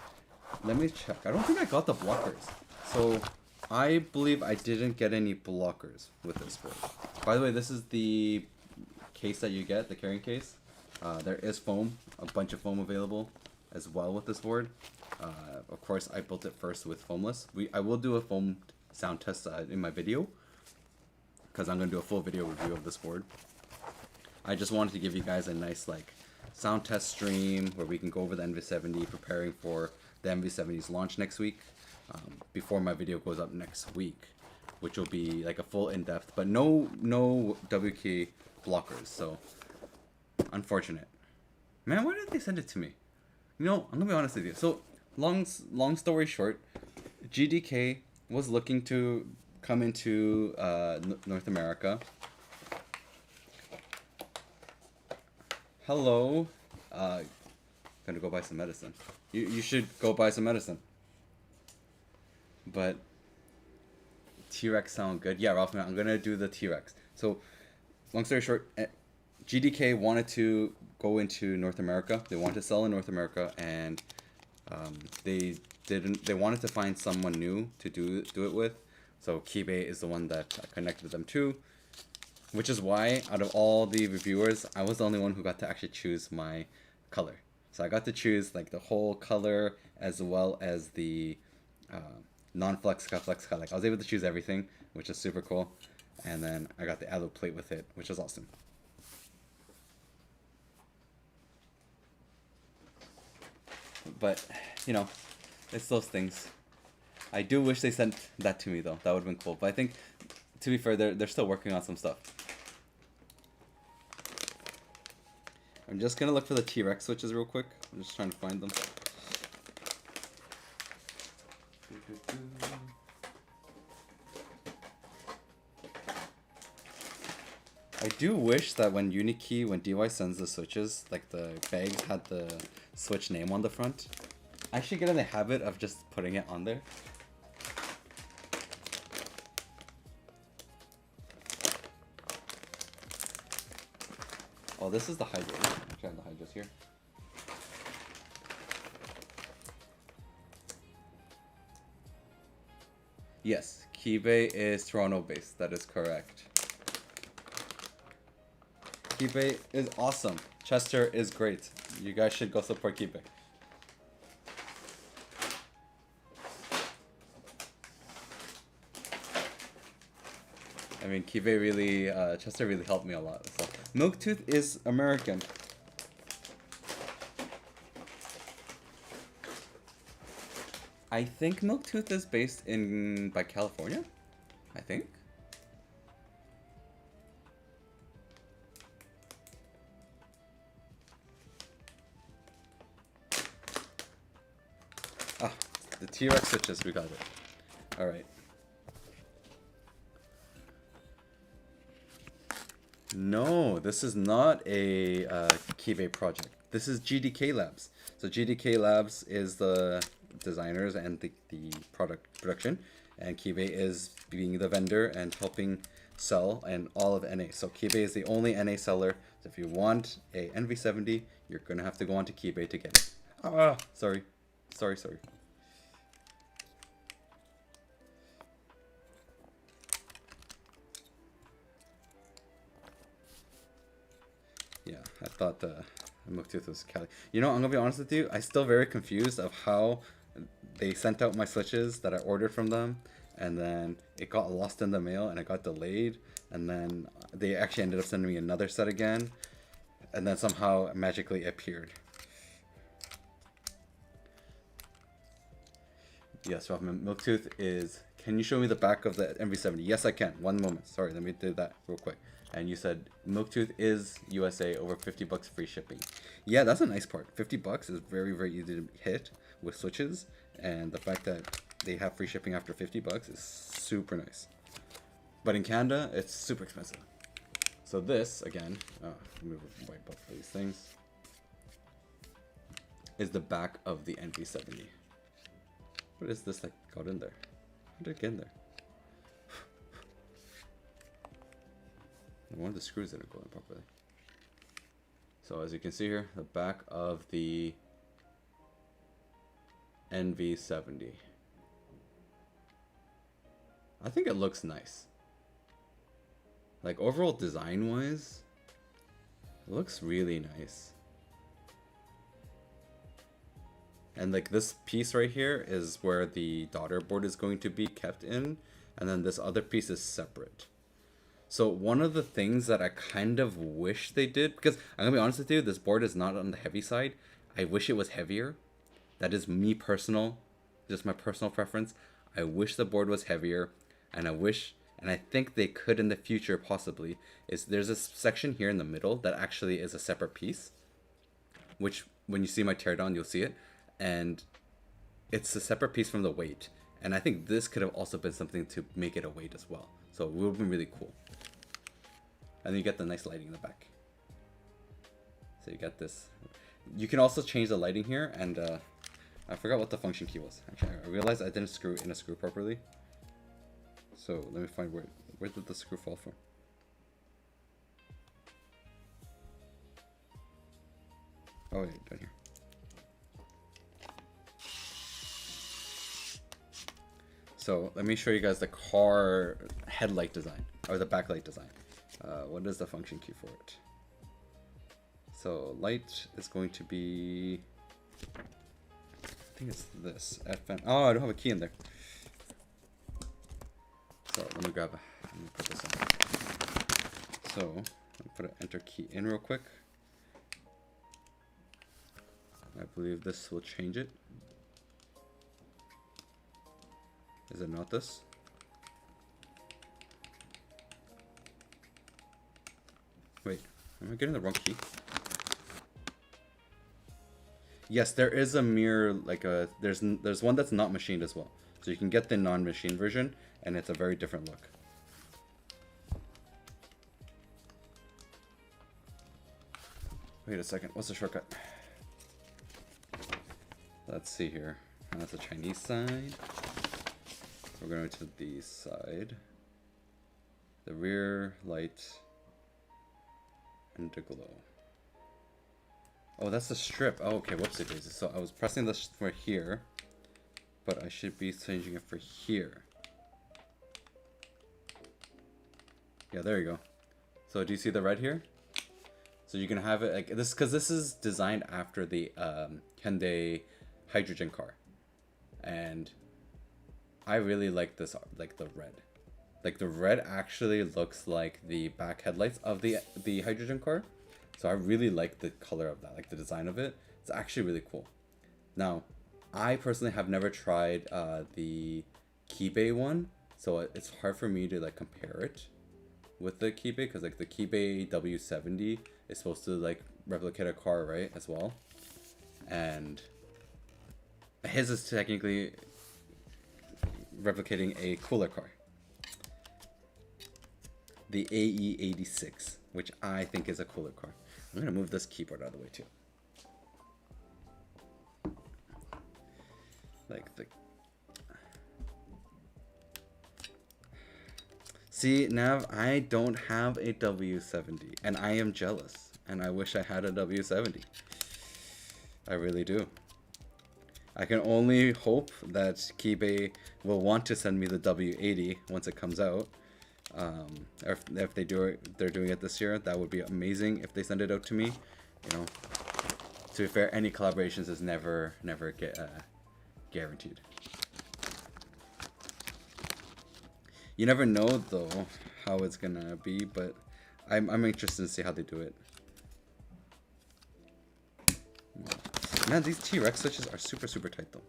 Let me check. I don't think I got the blockers. So I believe I didn't get any blockers with this board. By the way, this is the case that you get, the carrying case. There is foam, a bunch of foam available as well with this board. Of course, I built it first with foamless. I will do a foam sound test in my video, because I'm going to do a full video review of this board. I just wanted to give you guys a nice like sound test stream where we can go over the NV70, preparing for the NV70's launch next week, before my video goes up next week, which will be like a full in-depth, but no WK blockers, so unfortunate. Man, why didn't they send it to me? You know, I'm gonna be honest with you. So, long story short, GDK was looking to come into North America. Hello. Gonna go buy some medicine. You should go buy some medicine. But T-Rex sound good. Yeah, Ralph, I'm gonna do the T-Rex. So, long story short, GDK wanted to go into North America. They wanted to sell in North America, and they didn't. They wanted to find someone new to do it with. So Kibei is the one that I connected them to, which is why out of all the reviewers, I was the only one who got to actually choose my color. So I got to choose like the whole color as well as the non-flex flex color. Like, I was able to choose everything, which is super cool. And then I got the alloy plate with it, which is awesome. But, you know, it's those things. I do wish they sent that to me, though. That would have been cool. But I think, to be fair, they're still working on some stuff. I'm just going to look for the T-Rex switches real quick. I'm just trying to find them. I do wish that when DY sends the switches, like the bags had the switch name on the front. I should get in the habit of just putting it on there. Oh, this is the Hydra. Actually, I have the Hydras here. Yes, Kibei is Toronto based. That is correct. Kibei is awesome. Chester is great. You guys should go support Kibei. I mean, Kibei really, Chester really helped me a lot. So, Milktooth is American. I think Milktooth is based by California. I think. Ah, the T-Rex switches, we got it. All right. No, this is not a Kibei project. This is GDK Labs. So GDK Labs is the designers and the product production, and Kibei is being the vendor and helping sell and all of NA. So Kibei is the only NA seller. So if you want a NV70, you're gonna have to go onto Kibei to get it. Ah, sorry. Yeah, I thought Milktooth was Cali. You know, I'm gonna be honest with you. I'm still very confused of how they sent out my switches that I ordered from them, and then it got lost in the mail and it got delayed, and then they actually ended up sending me another set again, and then somehow magically appeared. Yes, Rahman, Milktooth is... Can you show me the back of the NV70? Yes, I can. One moment. Sorry, let me do that real quick. And you said Milktooth is USA, over 50 bucks free shipping. Yeah, that's a nice part. 50 bucks is very, very easy to hit with switches. And the fact that they have free shipping after 50 bucks is super nice. But in Canada, it's super expensive. So this, again, let me wipe up these things, is the back of the NV70. What is this that got in there? How did it get in there? One of the screws didn't go in properly. So as you can see here, the back of the NV70. I think it looks nice. Like overall design wise, it looks really nice. And like this piece right here is where the daughter board is going to be kept in, and then this other piece is separate. So one of the things that I kind of wish they did, because I'm gonna be honest with you, this board is not on the heavy side. I wish it was heavier. That is me personal, just my personal preference. I wish the board was heavier, and I think they could in the future possibly, is there's a section here in the middle that actually is a separate piece, which when you see my teardown, you'll see it. And it's a separate piece from the weight, and I think this could have also been something to make it a weight as well, so it would have been really cool. And then you get the nice lighting in the back, so you got this. You can also change the lighting here, and I forgot what the function key was. Actually, I realized I didn't screw in a screw properly, so let me find where did the screw fall from. Oh wait, down here. So let me show you guys the car headlight design, or the backlight design. What is the function key for it? So light is going to be, I think it's this, FN. Oh, I don't have a key in there. So let me put this in. So I'll put an enter key in real quick. I believe this will change it. Is it not this? Wait, am I getting the wrong key? Yes, there is a mirror, like there's one that's not machined as well. So you can get the non-machined version, and it's a very different look. Wait a second, what's the shortcut? Let's see here. That's the Chinese side. We're going to the side, the rear light, and the glow. Oh, that's the strip. Oh, okay, whoopsie daisy. So I was pressing this for here, but I should be changing it for here. Yeah, there you go. So do you see the red here? So you can have it like this because this is designed after the Hyundai hydrogen car, and I really like this, like the red. Like the red actually looks like the back headlights of the hydrogen car. So I really like the color of that, like the design of it. It's actually really cool. Now, I personally have never tried the Kibei one, so it's hard for me to like compare it with the Kibei, because like the Kibei W70 is supposed to like replicate a car, right, as well. And his is technically replicating a cooler car, the AE86, which I think is a cooler car. I'm gonna move this keyboard out of the way too. Like the... See, Nav, I don't have a W70, and I am jealous, and I wish I had a W70. I really do. I can only hope that Kibei will want to send me the W80 once it comes out. Or if they do it, they're doing it this year, that would be amazing if they send it out to me. You know, to be fair, any collaborations is never get guaranteed. You never know though how it's gonna be, but I'm interested to see how they do it. Man, these T-Rex switches are super tight though.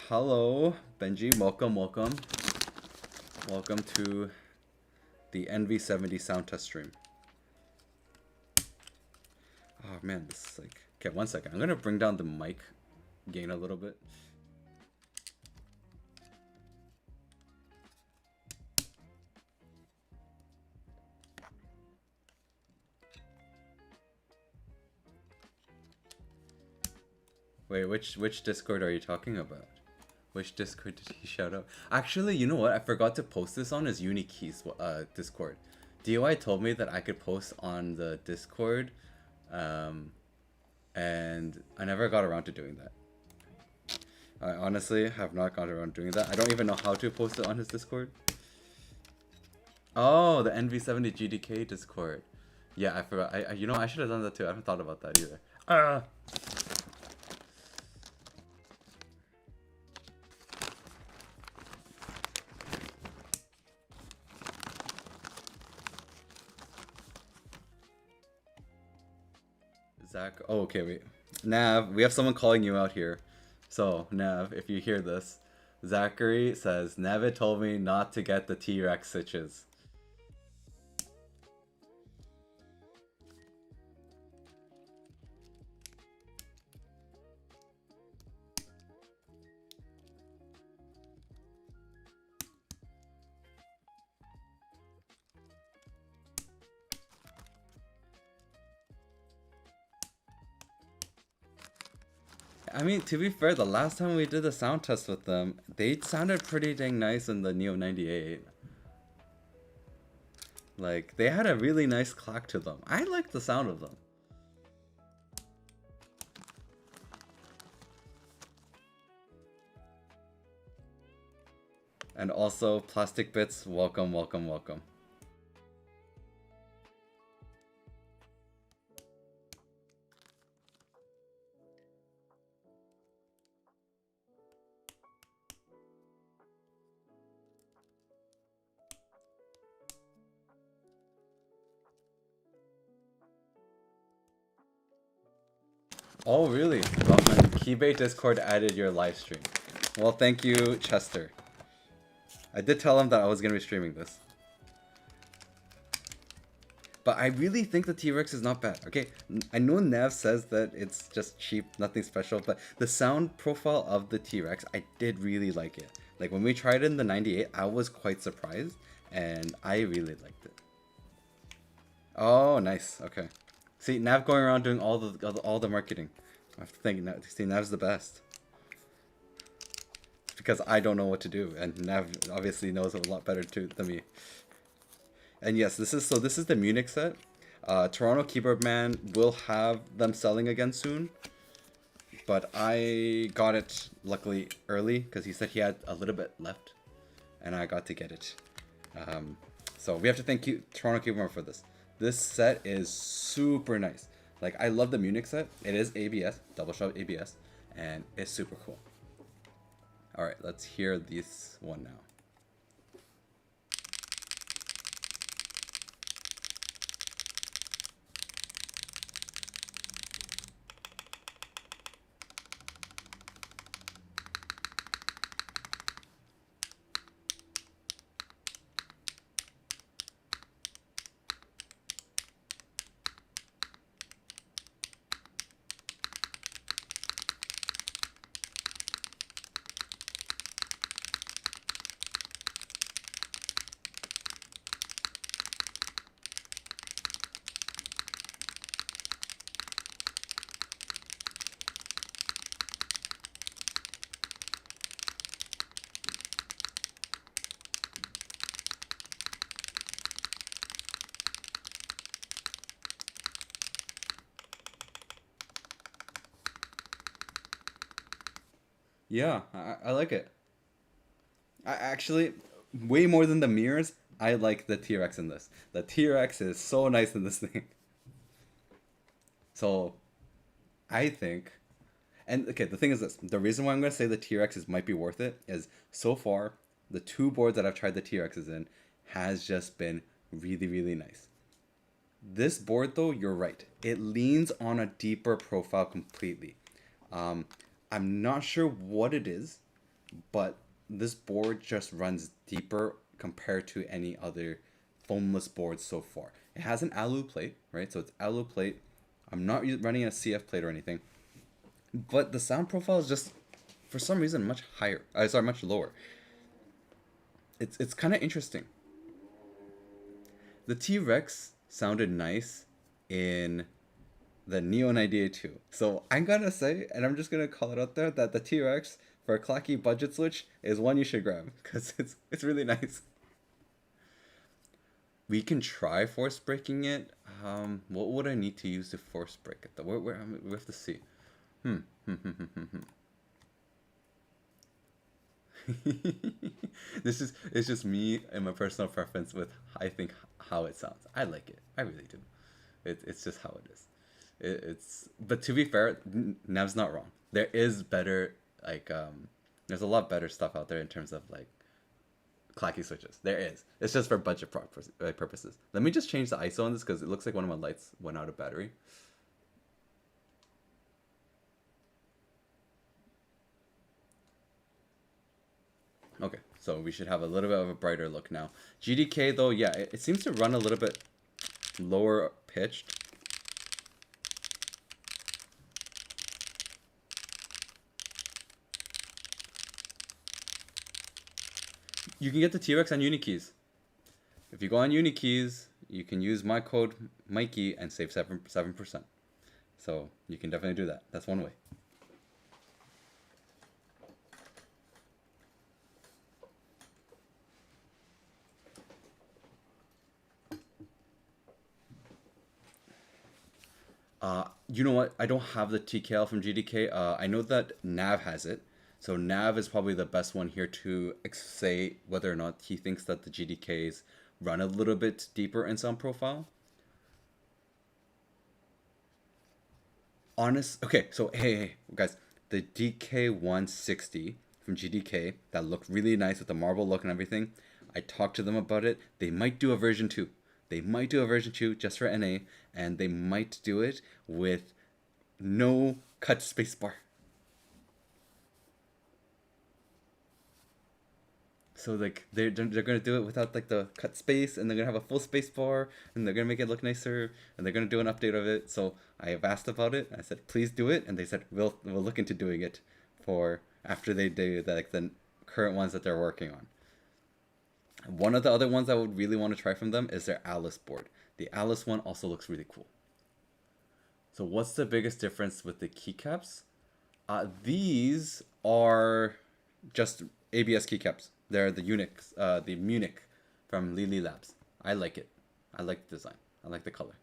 Hello, Benji. Welcome. Welcome to the NV70 sound test stream. Oh man, this is like... Okay, one second. I'm gonna bring down the mic gain a little bit. Wait, which Discord are you talking about? Which Discord did he shout out? Actually, you know what? I forgot to post this on his Unikey's Discord. DOI told me that I could post on the Discord, and I never got around to doing that. I honestly have not got around to doing that. I don't even know how to post it on his Discord. Oh, the NV70 GDK Discord. Yeah, I forgot. You know, I should have done that too. I haven't thought about that either. Zach, oh, okay, wait. Nav, we have someone calling you out here. So, Nav, if you hear this, Zachary says, Navid told me not to get the T-Rex stitches. I mean, to be fair, the last time we did the sound test with them, they sounded pretty dang nice in the Neo 98. Like, they had a really nice clack to them. I like the sound of them. And also, Plastic Bits, welcome. Oh, really? Well, my Kibei Discord added your live stream. Well, thank you, Chester. I did tell him that I was going to be streaming this. But I really think the T-Rex is not bad. Okay, I know Nav says that it's just cheap, nothing special, but the sound profile of the T-Rex, I did really like it. Like, when we tried it in the 98, I was quite surprised, and I really liked it. Oh, nice. Okay. See, Nav going around doing all the marketing. I have to think. See, Nav's the best. It's because I don't know what to do, and Nav obviously knows a lot better than me. And yes, this is the Munich set. Toronto Keyboard Man will have them selling again soon, but I got it luckily early because he said he had a little bit left, and I got to get it. So we have to thank Toronto Keyboard Man for this. This set is super nice. Like, I love the Munich set. It is ABS, double shot ABS, and it's super cool. All right, let's hear this one now. Yeah, I like it. I actually, way more than the mirrors, I like the T-Rex in this. The T-Rex is so nice in this thing. So, I think, and okay, the thing is this. The reason why I'm going to say the T-Rexes might be worth it is so far, the two boards that I've tried the T-Rexes in has just been really, really nice. This board, though, you're right. It leans on a deeper profile completely. Um, I'm not sure what it is, but this board just runs deeper compared to any other foamless board so far. It has an alu plate, right? So it's alu plate. I'm not running a CF plate or anything, but the sound profile is just, for some reason, much higher. Sorry, much lower. It's kind of interesting. The T Rex sounded nice in the Neo 98 So I'm gonna say, and I'm just gonna call it out there, that the T Rex for a clacky budget switch is one you should grab because it's really nice. We can try force breaking it. What would I need to use to force break it though? We have to see. Hmm. This is it's just me and my personal preference with I think how it sounds. I like it. I really do. It's just how it is. It's but to be fair, Nev's not wrong. There is better like there's a lot better stuff out there in terms of like clacky switches. There is. It's just for budget purposes. Let me just change the ISO on this because it looks like one of my lights went out of battery. Okay, so we should have a little bit of a brighter look now. GDK though, yeah, it seems to run a little bit lower pitched. You can get the T-Rex on Unikeys. If you go on Unikeys, you can use my code Mikey and save 7%. So you can definitely do that. That's one way. You know what? I don't have the TKL from GDK. I know that Nav has it. So Nav is probably the best one here to say whether or not he thinks that the GDKs run a little bit deeper in sound profile. Okay, so hey guys, the DK160 from GDK that looked really nice with the marble look and everything. I talked to them about it. They might do a version 2. They might do a version 2 just for NA, and they might do it with no cut spacebar. So like they're gonna do it without like the cut space, and they're gonna have a full space bar, and they're gonna make it look nicer, and they're gonna do an update of it. So I have asked about it. I said please do it, and they said we'll look into doing it for after they do the current ones that they're working on. One of the other ones I would really want to try from them is their Alice board. The Alice one also looks really cool. So what's the biggest difference with the keycaps? These are just ABS keycaps. They're the the Munich from Lily Labs. I like it. I like the design. I like the color.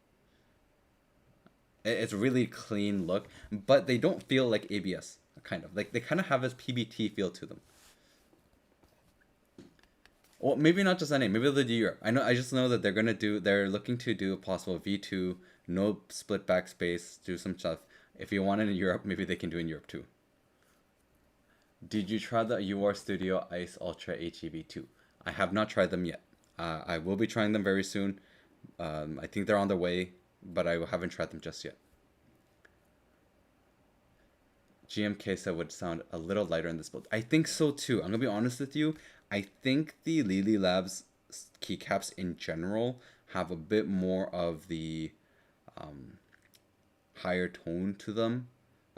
It's a really clean look, but they don't feel like ABS. Kind of like they kind of have this PBT feel to them. Well, maybe not just NA. Maybe they'll do Europe. I just know that they're looking to do a possible V2, no split backspace, do some stuff. If you want it in Europe, maybe they can do in Europe too. Did you try the UR Studio Ice Ultra HEV2? I have not tried them yet. I will be trying them very soon. I think they're on their way, but I haven't tried them just yet. GMK said would sound a little lighter in this build. I think so too. I'm gonna be honest with you. I think the Lily Labs keycaps in general have a bit more of the higher tone to them.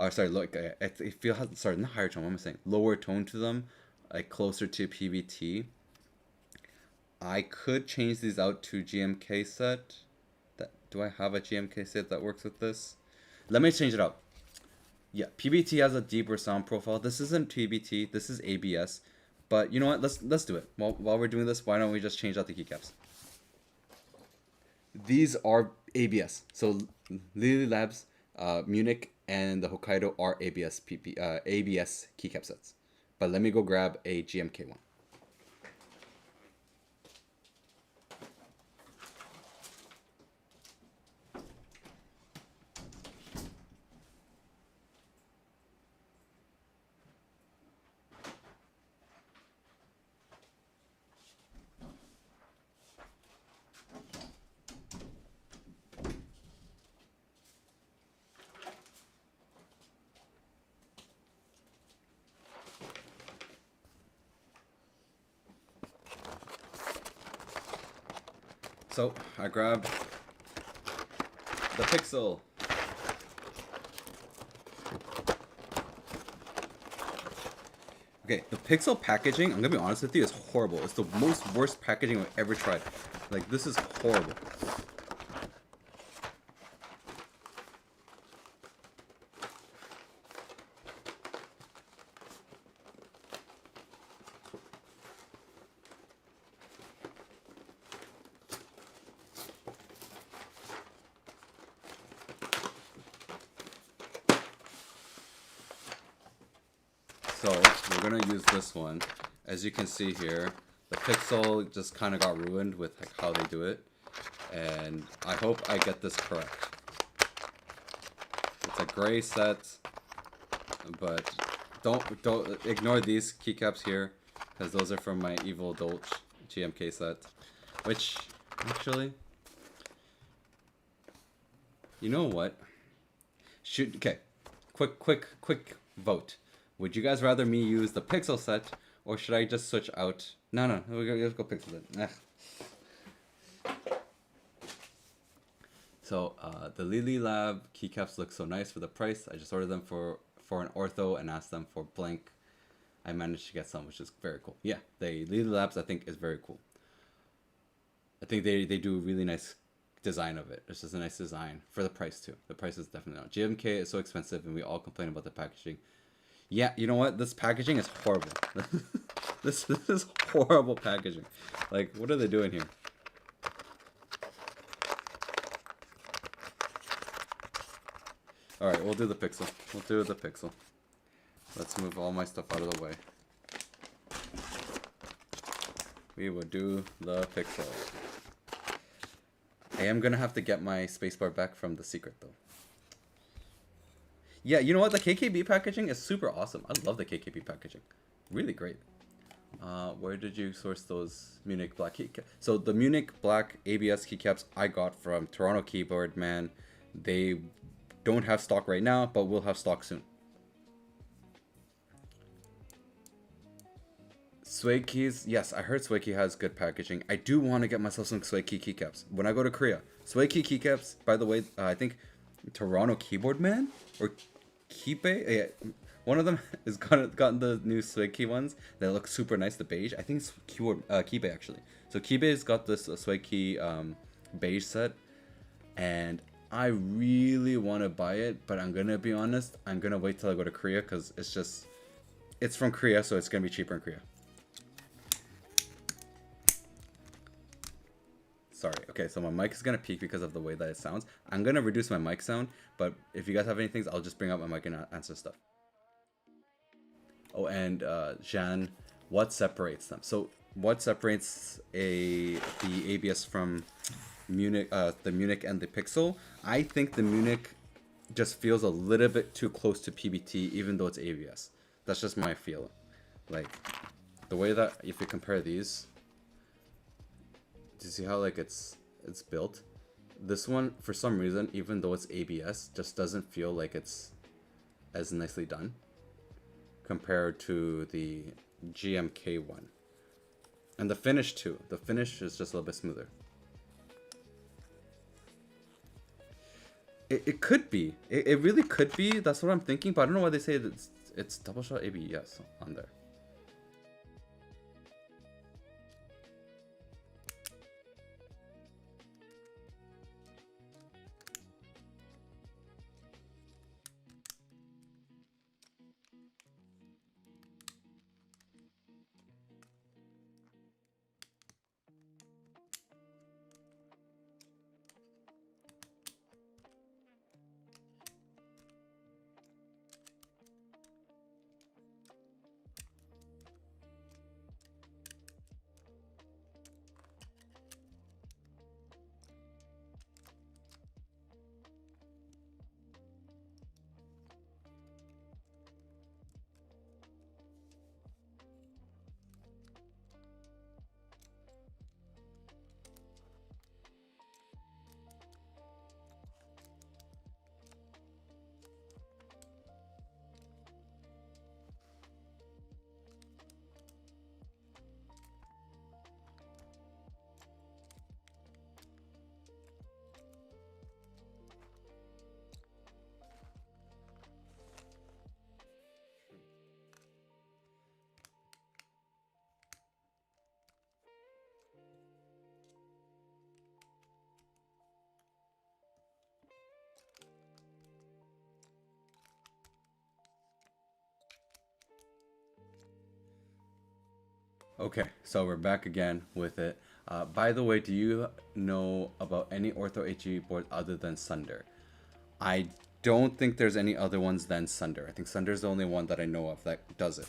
Sorry, look, it feels, sorry, not higher tone. What am I saying? Lower tone to them, like closer to PBT. I could change these out to GMK set. Do I have a GMK set that works with this? Let me change it up. Yeah, PBT has a deeper sound profile. This isn't PBT. This is ABS. But you know what? Let's do it. While we're doing this, why don't we just change out the keycaps? These are ABS. So Lily Labs, Munich, and the Hokkaido are ABS keycap sets. But let me go grab a GMK one. So I grabbed the Pixel. Okay, the Pixel packaging, I'm gonna be honest with you, is horrible. It's the worst packaging I've ever tried. Like, this is horrible. So we're gonna use this one. As you can see here, the Pixel just kind of got ruined with like how they do it, and I hope I get this correct. It's a gray set, but don't ignore these keycaps here, because those are from my Evil Dolch GMK set, which actually, you know what? Okay, quick vote. Would you guys rather me use the Pixel set, or should I just switch out? No, let's go Pixel set. So the Lily Lab keycaps look so nice for the price. I just ordered them for an ortho and asked them for blank. I managed to get some, which is very cool. Yeah, the Lily Labs I think is very cool. I think they do a really nice design of it. It's just a nice design for the price too. The price is definitely not. GMK is so expensive, and we all complain about the packaging. Yeah, you know what? This packaging is horrible. this is horrible packaging. Like, what are they doing here? Alright, we'll do the Pixel. We'll do the Pixel. Let's move all my stuff out of the way. We will do the Pixel. I am gonna have to get my spacebar back from the secret though. Yeah, you know what? The KKB packaging is super awesome. I love the KKB packaging. Really great. Where did you source those Munich black keycaps? So the Munich black ABS keycaps I got from Toronto Keyboard, man. They don't have stock right now, but will have stock soon. Sway keys, yes, I heard Sway key has good packaging. I do want to get myself some Sway key keycaps when I go to Korea. Sway key keycaps, by the way, I think Toronto Keyboard Man or Kibe, yeah, one of them has gotten the new Sway key ones that look super nice. The beige, I think it's Kibe actually. So Kibe's got this Sway key beige set, and I really want to buy it, but I'm gonna be honest, I'm gonna wait till I go to Korea because it's from Korea, so it's gonna be cheaper in Korea. Sorry. Okay, so my mic is gonna peak because of the way that it sounds. I'm gonna reduce my mic sound, but if you guys have anything, I'll just bring up my mic and answer stuff. Oh, and Jean, what separates them? So what separates the ABS from Munich, the Munich and the Pixel. I think the Munich just feels a little bit too close to PBT, even though it's ABS. That's just my feel. Like the way that if you compare these, do you see how like it's built? This one, for some reason, even though it's ABS, just doesn't feel like it's as nicely done compared to the GMK one. And the finish too. The finish is just a little bit smoother. It could be. It really could be. That's what I'm thinking. But I don't know why they say that it's double shot ABS on there. Okay, so we're back again with it. By the way, do you know about any Ortho HE board other than Sunder? I don't think there's any other ones than Sunder. I think Sunder's the only one that I know of that does it.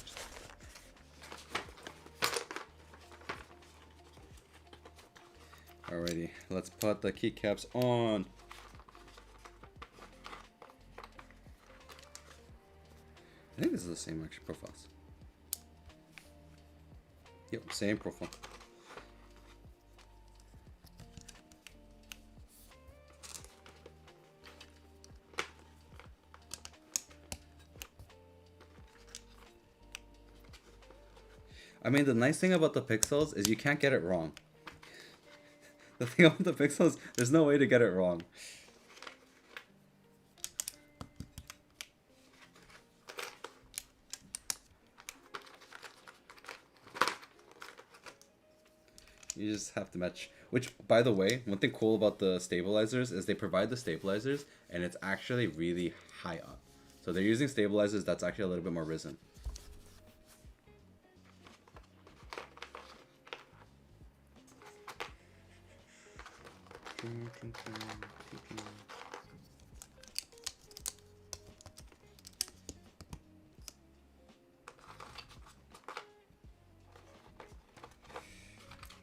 Alrighty, let's put the keycaps on. I think this is the same actually profiles. Yep, same profile. I mean, the nice thing about the Pixels is you can't get it wrong. The thing about the Pixels, there's no way to get it wrong. You just have to match. Which, by the way, one thing cool about the stabilizers is they provide the stabilizers and it's actually really high up. So they're using stabilizers that's actually a little bit more risen.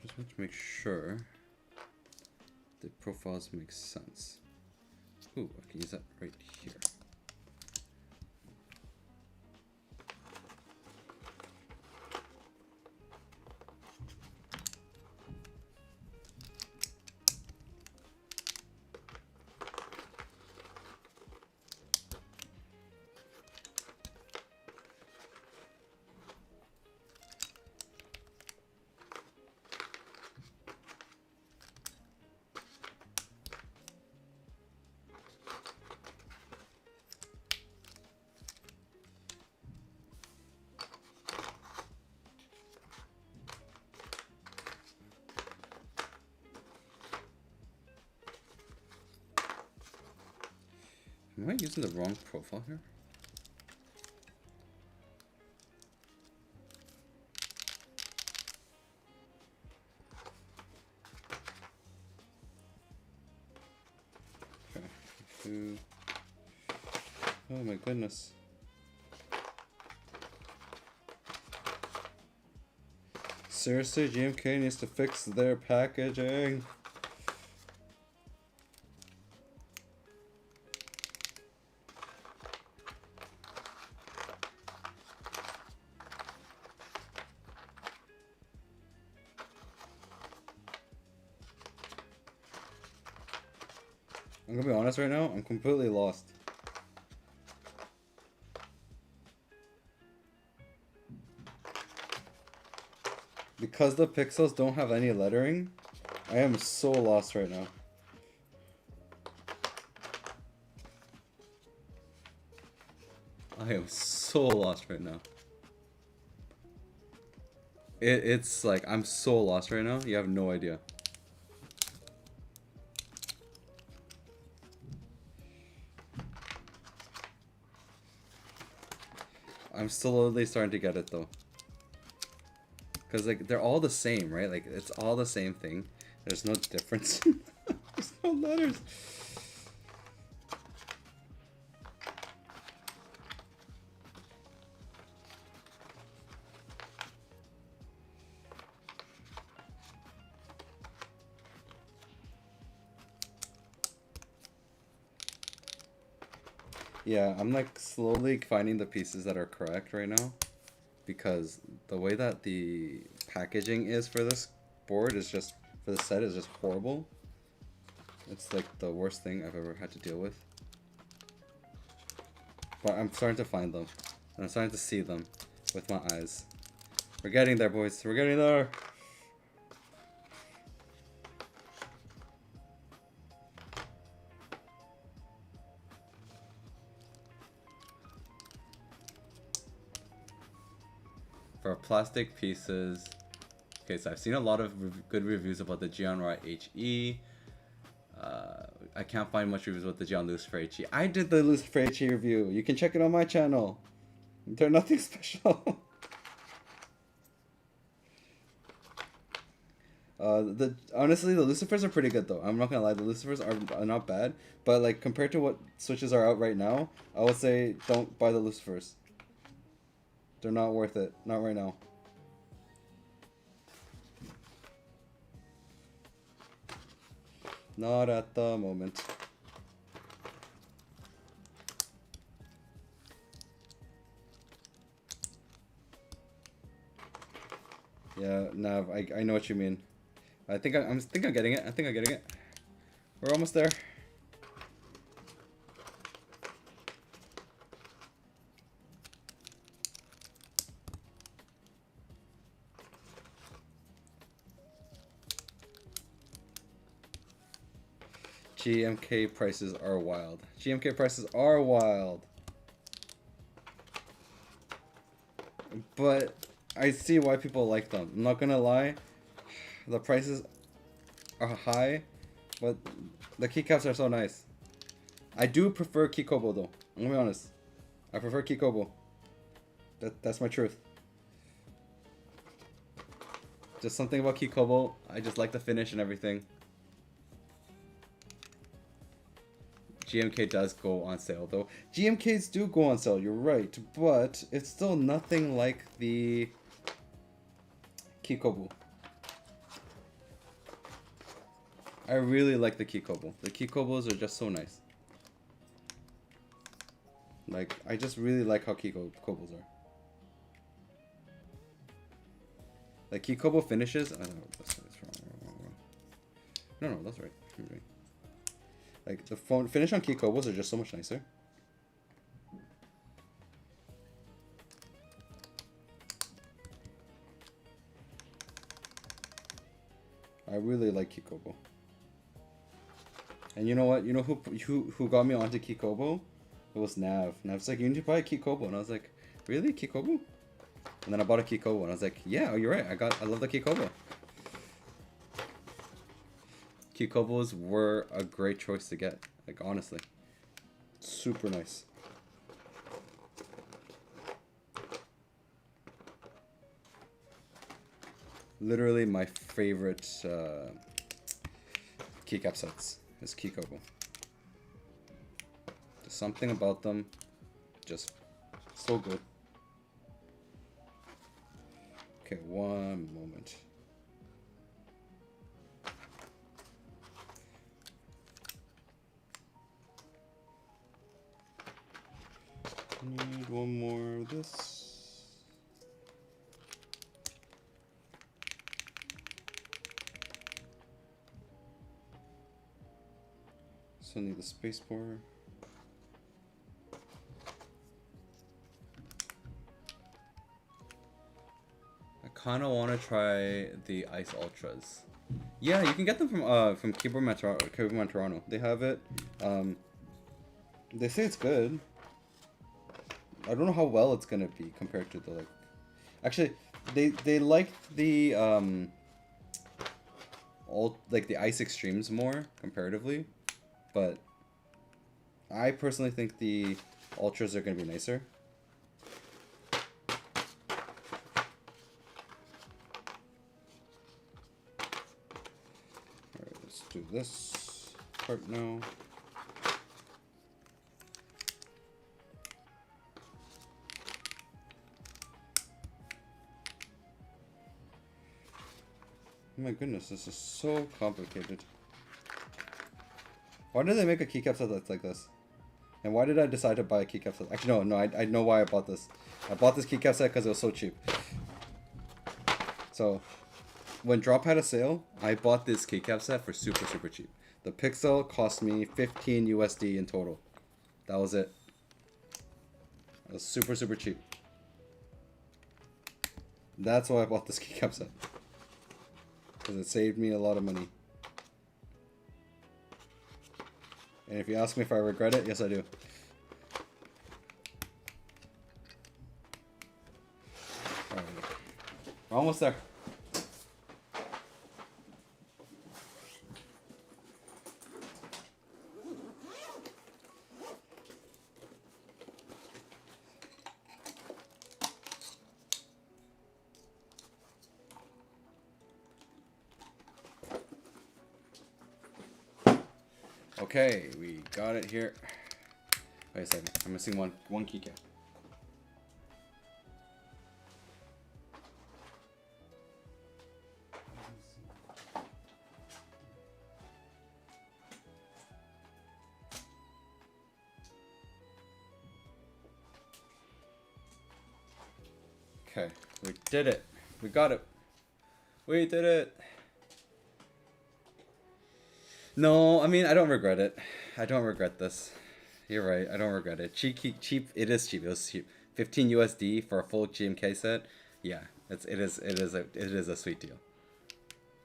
Just want to make sure the profiles make sense. Ooh, I can use that right here. Am I using the wrong profile here? Okay. Oh my goodness. Seriously, GMK needs to fix their packaging. I'm gonna be honest right now, I'm completely lost. Because the pixels don't have any lettering, I am so lost right now. I am so lost right now. It's like, I'm so lost right now, you have no idea. I'm slowly starting to get it though. Because like, they're all the same, right? Like, it's all the same thing. There's no difference. There's no letters. Yeah, I'm like slowly finding the pieces that are correct right now, because the way that the packaging is for this board is just, for the set, is just horrible. It's like the worst thing I've ever had to deal with. But I'm starting to find them, and I'm starting to see them with my eyes. We're getting there, boys. We're getting there. For plastic pieces, okay, so I've seen a lot of good reviews about the Geonrai HE. I can't find much reviews about the Geon Lucifer HE. I did the Lucifer HE review. You can check it on my channel. They're nothing special. Honestly, the Lucifers are pretty good though. I'm not gonna lie, the Lucifers are not bad, but like compared to what switches are out right now, I would say don't buy the Lucifers. They're not worth it. Not right now. Not at the moment. Yeah, Nav, I know what you mean. I think I'm getting it. I think I'm getting it. We're almost there. GMK prices are wild. GMK prices are wild. But I see why people like them. I'm not gonna lie. The prices are high, but the keycaps are so nice. I do prefer Kikobo though. I'm gonna be honest. I prefer Kikobo. That's my truth. Just something about Kikobo. I just like the finish and everything. GMK does go on sale though. GMKs do go on sale, you're right, but it's still nothing like the Kikobu. I really like the Kikobu. The Kikobos are just so nice. Like, I just really like how Kikobos are. Like, Kikobo finishes. Oh, no, that's wrong. No, that's right. Like, the finish on Kikobos are just so much nicer. I really like Kikobo. And you know what? You know who got me onto Kikobo? It was Nav. Nav's like, you need to buy a Kikobo. And I was like, really? Kikobo? And then I bought a Kikobo. And I was like, yeah, you're right. I love the Kikobo. Kikobos were a great choice to get. Like, honestly. Super nice. Literally my favorite keycap sets is Kikobo. There's something about them just so good. Okay, one moment. Need one more of this. So I need the spacebar. I kind of want to try the Ice Ultras. Yeah, you can get them from Keyboard Toronto. They have it. They say it's good. I don't know how well it's gonna be compared to the like. Actually, they like the all like the Ice Extremes more comparatively, but I personally think the Ultras are gonna be nicer. Alright, let's do this part now. Oh my goodness, this is so complicated. Why did they make a keycap set that's like this? And why did I decide to buy a keycap set? Actually, no, I know why I bought this. I bought this keycap set because it was so cheap. So, when Drop had a sale, I bought this keycap set for super cheap. The Pixel cost me 15 USD in total. That was it. It was super cheap. That's why I bought this keycap set. Because it saved me a lot of money. And if you ask me if I regret it, yes I do. Alright. We're almost there. Okay, we got it here. Wait a second, I'm missing one keycap. Okay, we did it. We got it. We did it. No, I mean, I don't regret it. I don't regret this. You're right. I don't regret it. Cheap. It is cheap. It was cheap. 15 USD for a full GMK set. Yeah, it is a sweet deal.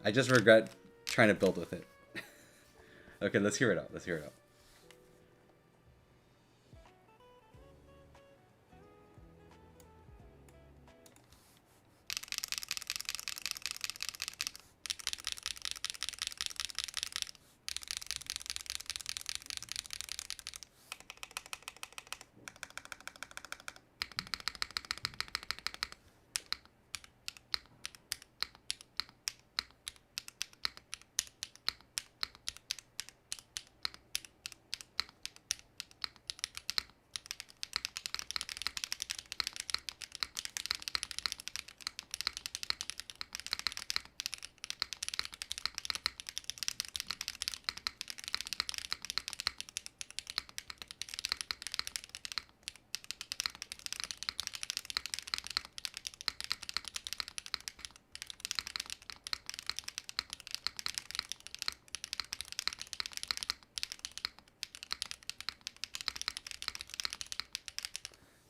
I just regret trying to build with it. Okay, let's hear it out. Let's hear it out.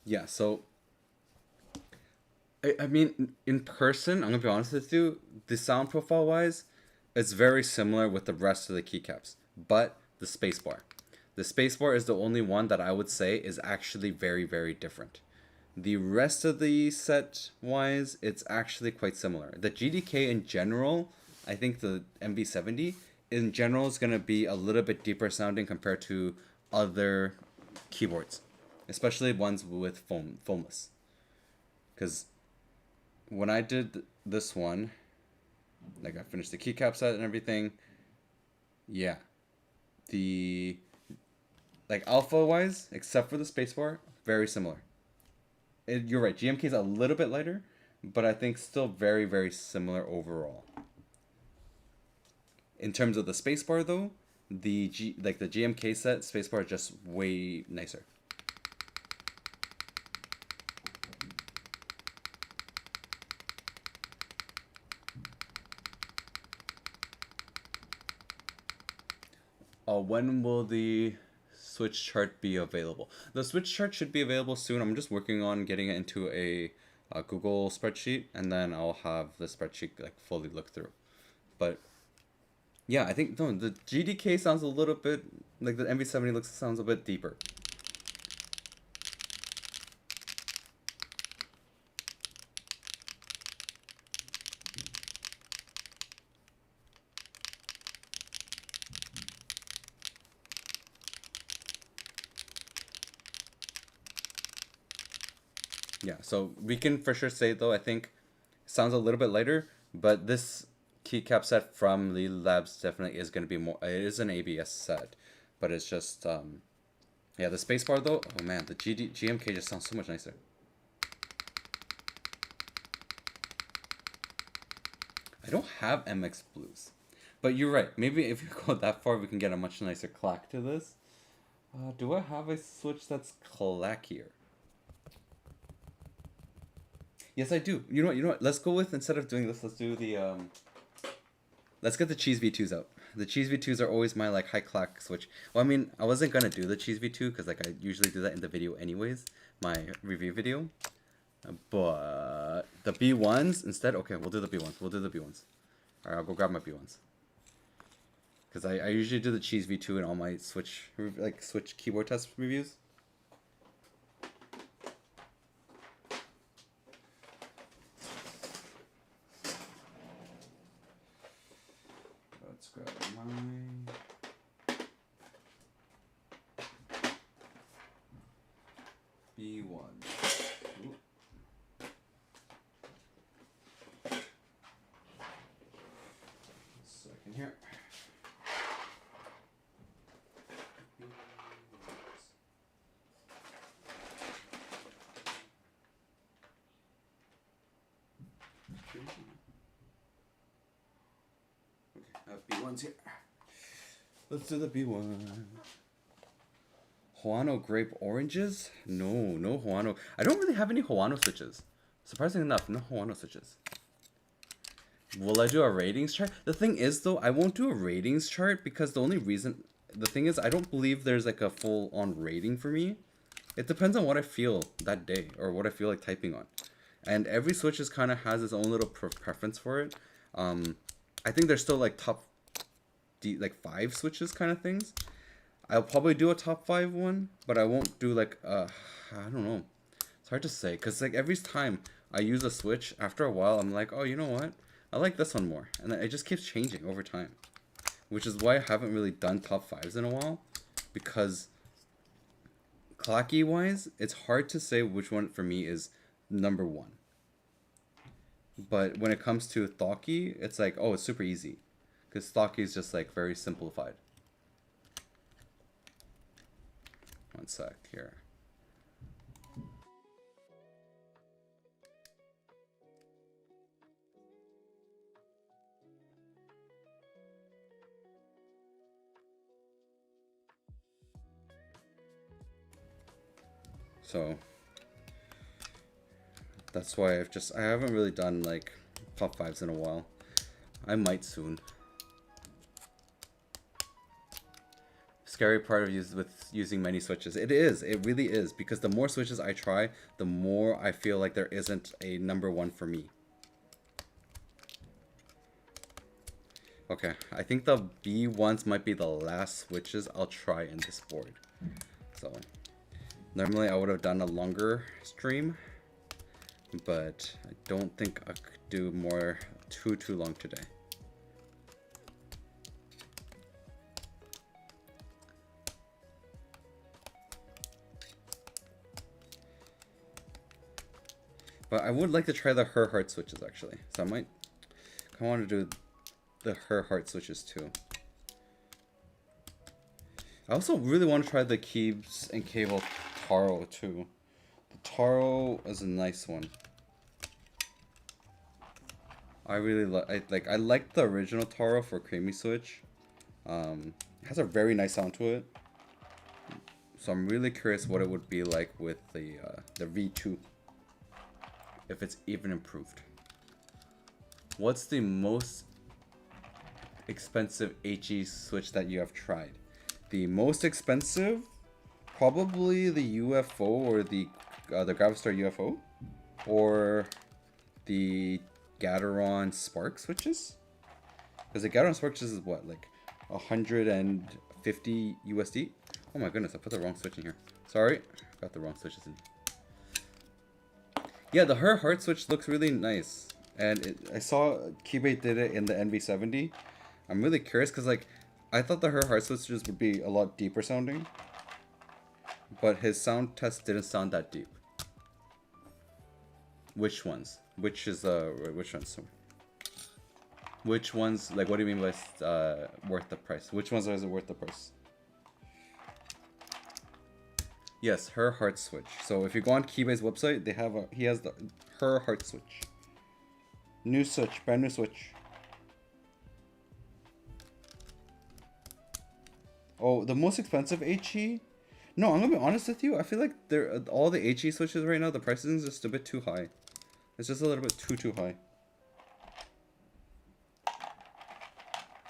Yeah, so I mean, in person, I'm gonna be honest with you, the sound profile wise, it's very similar with the rest of the keycaps, but the spacebar. The spacebar is the only one that I would say is actually very different. The rest of the set wise, it's actually quite similar. The GDK in general, I think the NV70 in general is gonna be a little bit deeper sounding compared to other keyboards, especially ones with foamless. Because when I did this one, like I finished the keycap set and everything, yeah, the like alpha wise, except for the spacebar, very similar. You're right, GMK is a little bit lighter, but I think still very, very similar overall. In terms of the spacebar though, the GMK set spacebar is just way nicer. When will the switch chart be available? The switch chart should be available soon. I'm just working on getting it into a Google spreadsheet, and then I'll have the spreadsheet like fully looked through. But yeah, I think no, the GDK sounds a little bit like the NV70 sounds a bit deeper. Yeah, so we can for sure say though, I think it sounds a little bit lighter, but this keycap set from Lee Labs definitely is going to be more. It is an ABS set, but it's just yeah, the spacebar though. Oh man, the GMK just sounds so much nicer. I don't have MX Blues, but you're right. Maybe if you go that far, we can get a much nicer clack to this. Do I have a switch that's clackier? Yes, I do. You know what? You know what? Let's go with, instead of doing this, let's do the let's get the cheese V2s out. The cheese V2s are always my like high clack switch. Well, I mean, I wasn't gonna do the cheese V2 because like I usually do that in the video anyways, my review video. But the B1s instead. Okay, we'll do the B1s. We'll do the B1s. All right, I'll go grab my B1s. Because I usually do the cheese V2 in all my switch keyboard test reviews. Let's grab mine. B1. Second here. B1's here. Let's do the B1. Huano grape oranges? No Huano. I don't really have any Huano switches. Surprisingly enough, no Huano switches. Will I do a ratings chart? The thing is though, I won't do a ratings chart because the thing is I don't believe there's like a full on rating for me. It depends on what I feel that day or what I feel like typing on. And every switch is kind of has its own little preference for it. I think there's still like top like 5 switches kind of things. I'll probably do a top 5 one, but I won't do like I don't know. It's hard to say because like every time I use a switch, after a while I'm like, oh, you know what? I like this one more, and it just keeps changing over time, which is why I haven't really done top 5s in a while, because clacky wise, it's hard to say which one for me is number 1. But when it comes to Thoki, it's like, oh, it's super easy. Because Thoki is just like very simplified. One sec here. So that's why I haven't really done like top 5s in a while. I might soon. Scary part of using many switches. It really is, because the more switches I try, the more I feel like there isn't a number 1 for me. Okay, I think the B1s might be the last switches I'll try in this board. So normally I would have done a longer stream, but I don't think I could do more too long today. But I would like to try the Her Heart switches actually. So I want to do the Her Heart switches too. I also really want to try the Keebs and Cable Taro too. The Taro is a nice one. I really I like the original Taro for Creamy Switch. It has a very nice sound to it. So I'm really curious what it would be like with the V2, if it's even improved. What's the most expensive HE switch that you have tried? The most expensive, probably the UFO or the Gravistar UFO, or the Gateron Spark switches. Because the Gateron Spark switches is what, like 150 USD? Oh my goodness, I put the wrong switch in here. Sorry, got the wrong switches in. Yeah, the Her Heart switch looks really nice. And I saw Keyblade did it in the NV70. I'm really curious because like I thought the Her Heart switches would be a lot deeper sounding. But his sound test didn't sound that deep. Which ones? Which ones? Which ones, like what do you mean by worth the price? Which ones are worth the price? Yes, Her Heart switch. So if you go on Keyblade's website, he has the Her Heart switch. New switch, brand new switch. Oh, the most expensive HE? No, I'm gonna be honest with you. I feel like all the HE switches right now, the pricing is just a bit too high. It's just a little bit too high.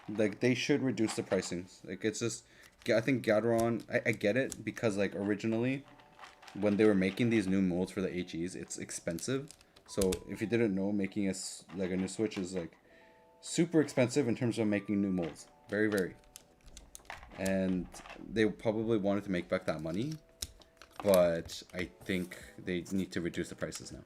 Like they should reduce the pricings. Like it's just, I think Gateron. I get it because like originally, when they were making these new molds for the HEs, it's expensive. So if you didn't know, making a new switch is like super expensive in terms of making new molds. Very, very. And they probably wanted to make back that money, but I think they need to reduce the prices now.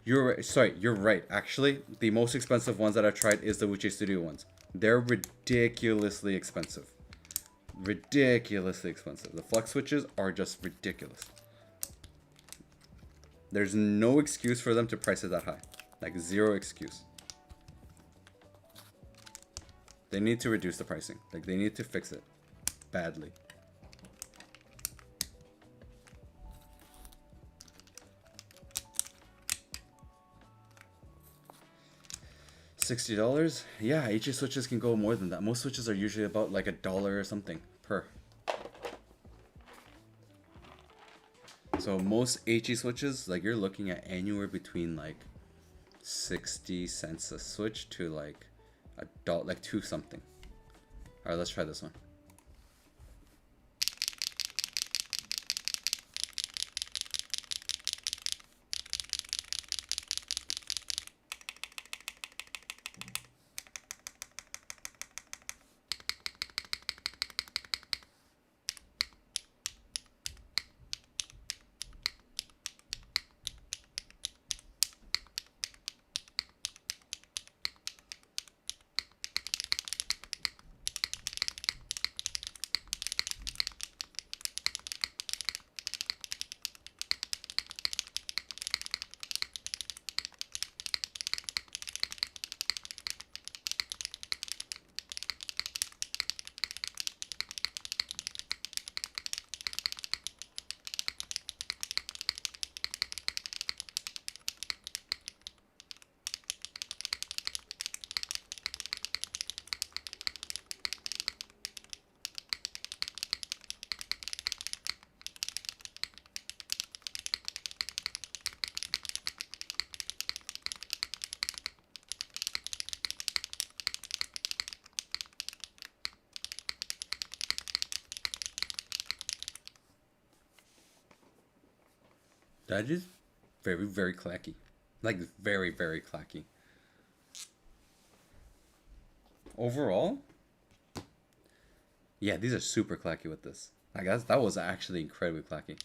You're right. Sorry, you're right. Actually, the most expensive ones that I've tried is the Wuche Studio ones. They're ridiculously expensive. Ridiculously expensive. The Flux switches are just ridiculous. There's no excuse for them to price it that high. Like zero excuse. They need to reduce the pricing. Like they need to fix it badly. $60? Yeah, HE switches can go more than that. Most switches are usually about like $1 or something per. So most HE switches, like you're looking at anywhere between like 60 cents a switch to like $1, like $2 something. All right, let's try this one. That is very, very clacky. Like very, very clacky. Overall, yeah, these are super clacky with this. I guess that was actually incredibly clacky.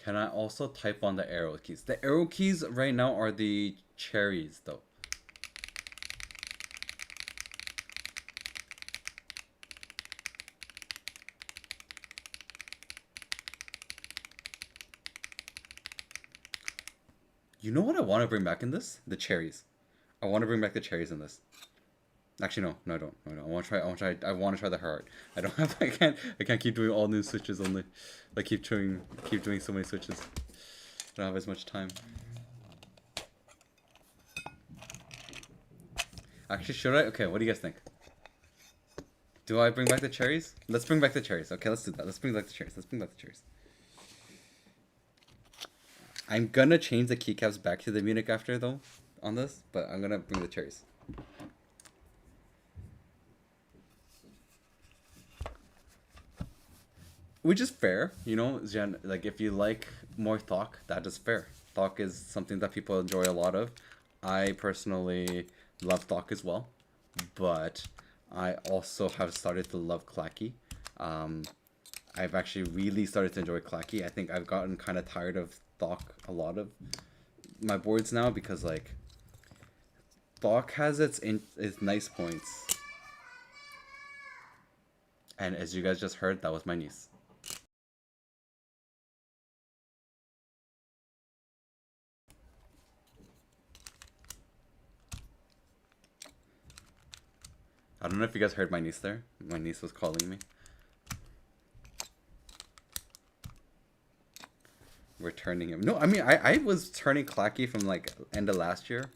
Can I also type on the arrow keys? The arrow keys right now are the cherries though. You know what I want to bring back in this? The cherries. I want to bring back the cherries in this. Actually, no, no, I don't. No, no. I want to try the hard. I don't have. I can't keep doing all new switches only. Like keep doing so many switches. I don't have as much time. Actually, should I? Okay, what do you guys think? Do I bring back the cherries? Let's bring back the cherries. Okay, let's do that. Let's bring back the cherries. Let's bring back the cherries. I'm gonna change the keycaps back to the Munich after though, on this, but I'm gonna bring the cherries. Which is fair, you know, like if you like more Thok, that is fair. Thok is something that people enjoy a lot of. I personally love Thok as well, but I also have started to love Clacky. Um, I've actually really started to enjoy Clacky. I think I've gotten kind of tired of Thok a lot of my boards now because like Thok has its nice points. And as you guys just heard, that was my niece. I don't know if you guys heard my niece there. My niece was calling me. We're turning him. No, I mean, I was turning Clacky from like end of last year.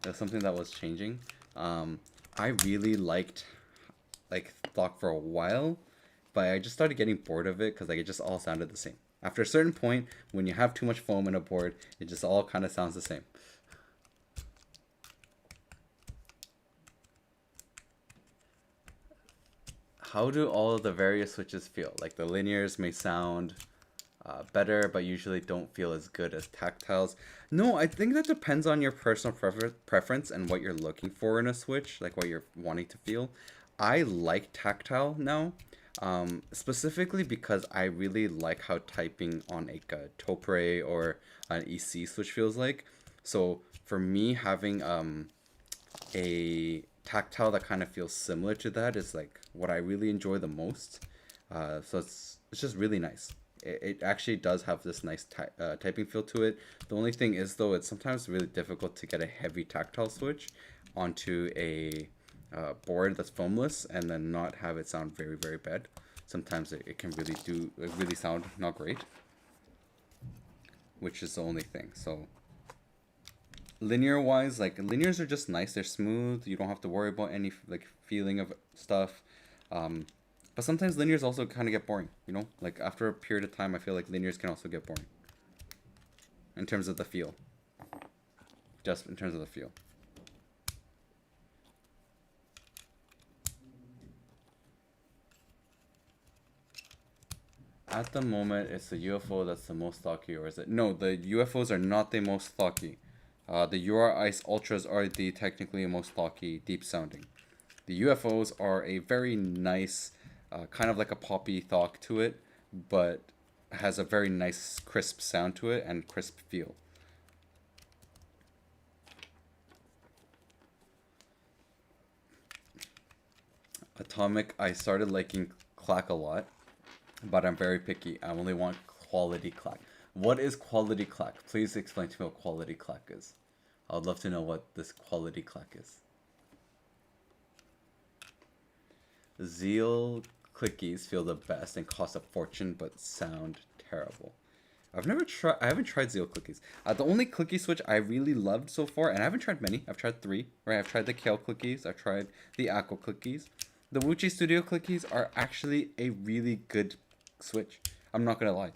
That's something that was changing. I really liked like Thok for a while, but I just started getting bored of it because like it just all sounded the same. After a certain point, when you have too much foam in a board, it just all kind of sounds the same. How do all of the various switches feel? Like the linears may sound better, but usually don't feel as good as tactiles. No, I think that depends on your personal preference and what you're looking for in a switch, like what you're wanting to feel. I like tactile now, specifically because I really like how typing on like a Topre or an EC switch feels like. So for me, having a tactile that kind of feels similar to that is like what I really enjoy the most. So it's just really nice. It actually does have this nice typing feel to it. The only thing is though, it's sometimes really difficult to get a heavy tactile switch onto a board that's foamless and then not have it sound very very bad. Sometimes it can really sound not great, which is the only thing. So linear wise, like linears are just nice. They're smooth. You don't have to worry about any like feeling of stuff. But sometimes linears also kind of get boring, you know? Like after a period of time, I feel like linears can also get boring in terms of the feel. Just in terms of the feel. At the moment, it's the UFO that's the most stocky, or is it? No, the UFOs are not the most stocky. The UR Ice Ultras are the technically most stocky, deep sounding. The UFOs are a very nice, kind of like a poppy thok to it, but has a very nice crisp sound to it and crisp feel. Atomic, I started liking clack a lot, but I'm very picky. I only want quality clack. What is quality clack? Please explain to me what quality clack is. I would love to know what this quality clack is. Zeal clickies feel the best and cost a fortune but sound terrible. I haven't tried Zeal clickies. The only clicky switch I really loved so far, and I haven't tried many. I've tried three. Right, I've tried the Kale clickies. I've tried the Aqua clickies. The Wuchi Studio clickies are actually a really good switch. I'm not gonna lie.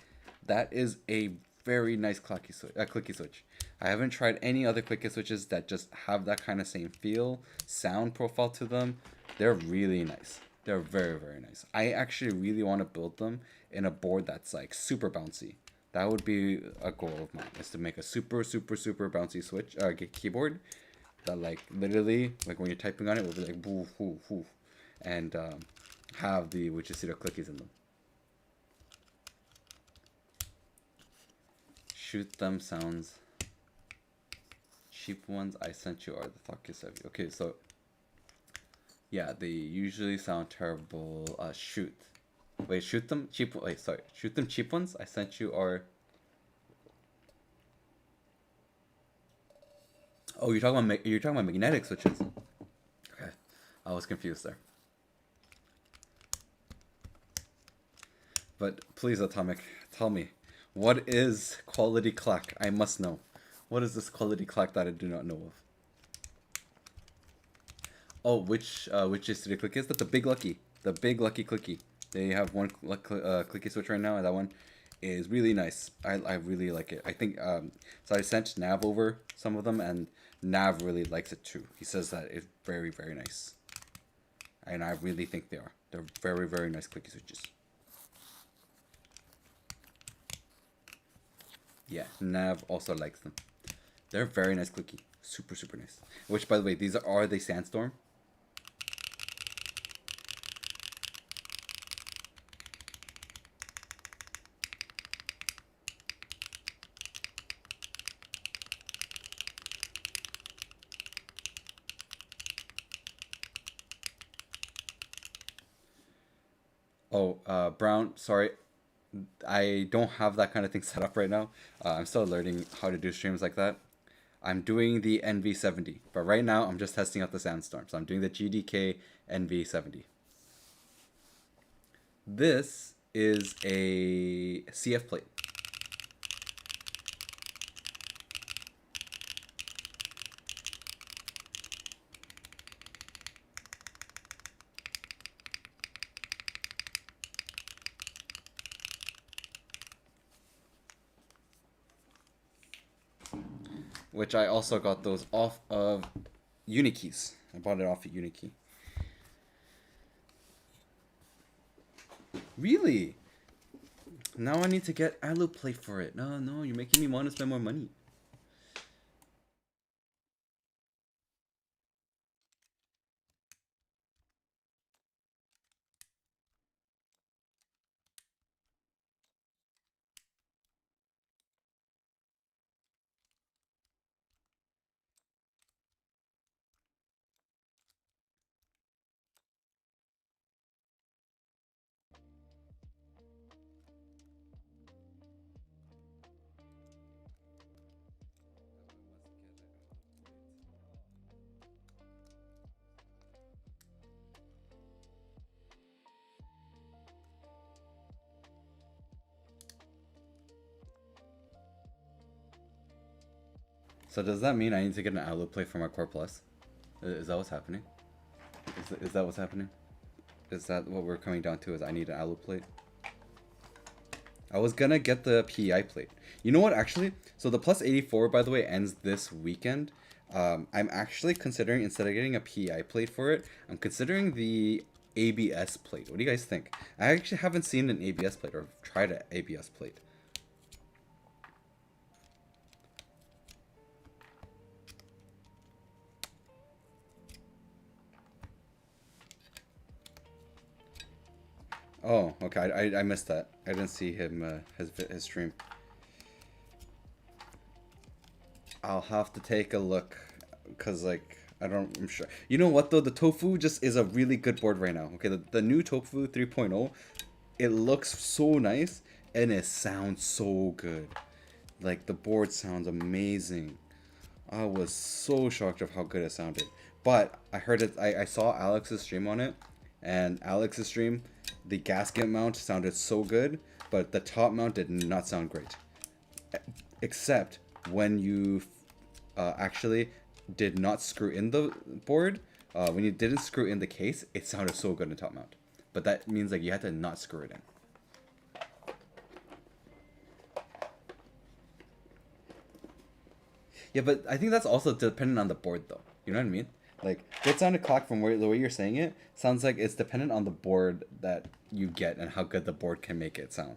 That is a very nice clicky switch. I haven't tried any other clicky switches that just have that kind of same feel, sound profile to them. They're really nice. They're very, very nice. I actually really want to build them in a board that's like super bouncy. That would be a goal of mine, is to make a super, super, super bouncy switch keyboard that like literally like when you're typing on it will be like boo, boo, boo, and have the Wichita clickies in them. Shoot them sounds. Cheap ones I sent you are the Thakusevi. Okay, so yeah, they usually sound terrible. Shoot. Wait, shoot them cheap. Wait, sorry. Shoot them cheap ones I sent you are. Oh, you're talking about magnetic switches. Okay. I was confused there. But please, Atomic, tell me, what is quality clack? I must know. What is this quality clack that I do not know of? Oh, which yesterday click is that? The Big Lucky. The Big Lucky Clicky. They have one clicky switch right now, and that one is really nice. I really like it. I think, so I sent Nav over some of them, and Nav really likes it too. He says that it's very, very nice. And I really think they are. They're very, very nice clicky switches. Yeah, Nav also likes them. They're very nice clicky. Super, super nice. Which, by the way, these are the Sandstorm. Oh, Brown, sorry. I don't have that kind of thing set up right now. I'm still learning how to do streams like that. I'm doing the NV70, but right now I'm just testing out the Sandstorm. So I'm doing the GDK NV70. This is a CF plate. Which I also got those off of Unikeys. I bought it off of Unikey. Really? Now I need to get Alu plate for it. No, you're making me want to spend more money. So does that mean I need to get an Alu plate for my Core Plus? Is that what's happening? Is that what's happening? Is that what we're coming down to? Is I need an Alu plate? I was gonna get the PEI plate. You know what, actually? So the Plus 84, by the way, ends this weekend. I'm actually considering, instead of getting a PEI plate for it, I'm considering the ABS plate. What do you guys think? I actually haven't seen an ABS plate or tried an ABS plate. Oh, okay. I missed that. I didn't see him his stream. I'll have to take a look, cause like I'm sure. You know what though? The Tofu just is a really good board right now. Okay, the new Tofu 3.0, it looks so nice and it sounds so good. Like the board sounds amazing. I was so shocked of how good it sounded. But I heard it. I saw Alex's stream on it, and Alex's stream, the gasket mount sounded so good, but the top mount did not sound great. Except when you actually did not screw in the board, when you didn't screw in the case, it sounded so good in top mount. But that means like you had to not screw it in. Yeah, but I think that's also dependent on the board though. You know what I mean? Like, Good Sound Clock, from the way you're saying it, sounds like it's dependent on the board that you get and how good the board can make it sound.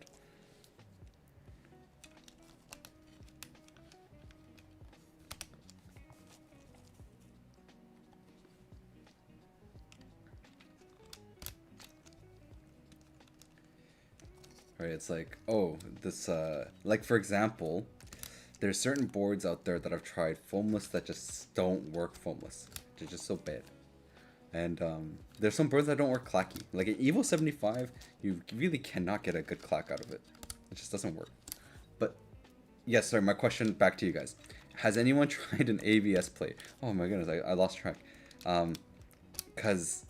Right, it's like, oh, this, like for example, there's certain boards out there that I've tried foamless that just don't work foamless. They're just so bad. And there's some boards that don't work clacky. Like an Evo 75, you really cannot get a good clack out of it. It just doesn't work. But yes, sorry, my question back to you guys. Has anyone tried an ABS plate? Oh my goodness, I lost track. because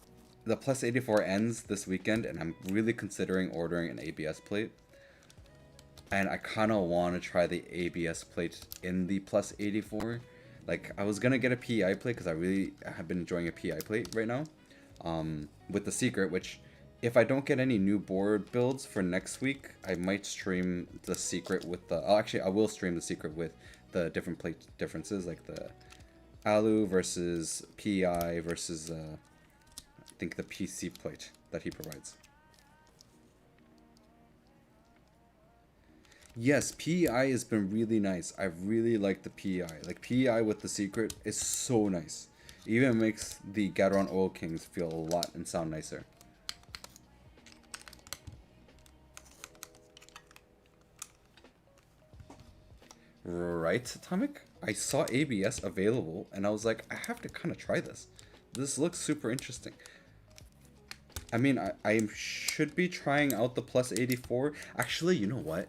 the plus 84 ends this weekend, and I'm really considering ordering an ABS plate. And I kind of want to try the ABS plate in the plus 84. Like, I was gonna get a PEI plate because I really have been enjoying a PEI plate right now. With the secret, which if I don't get any new board builds for next week, I might stream the secret with the... Oh, actually, I will stream the secret with the different plate differences, like the Alu versus PEI versus, I think, the PC plate that he provides. Yes, PEI has been really nice. I really like the PEI. Like, PEI with the secret is so nice. It even makes the Gateron Oil Kings feel a lot and sound nicer. Right, Atomic? I saw ABS available, and I was like, I have to kind of try this. This looks super interesting. I mean, I should be trying out the plus 84. Actually, you know what?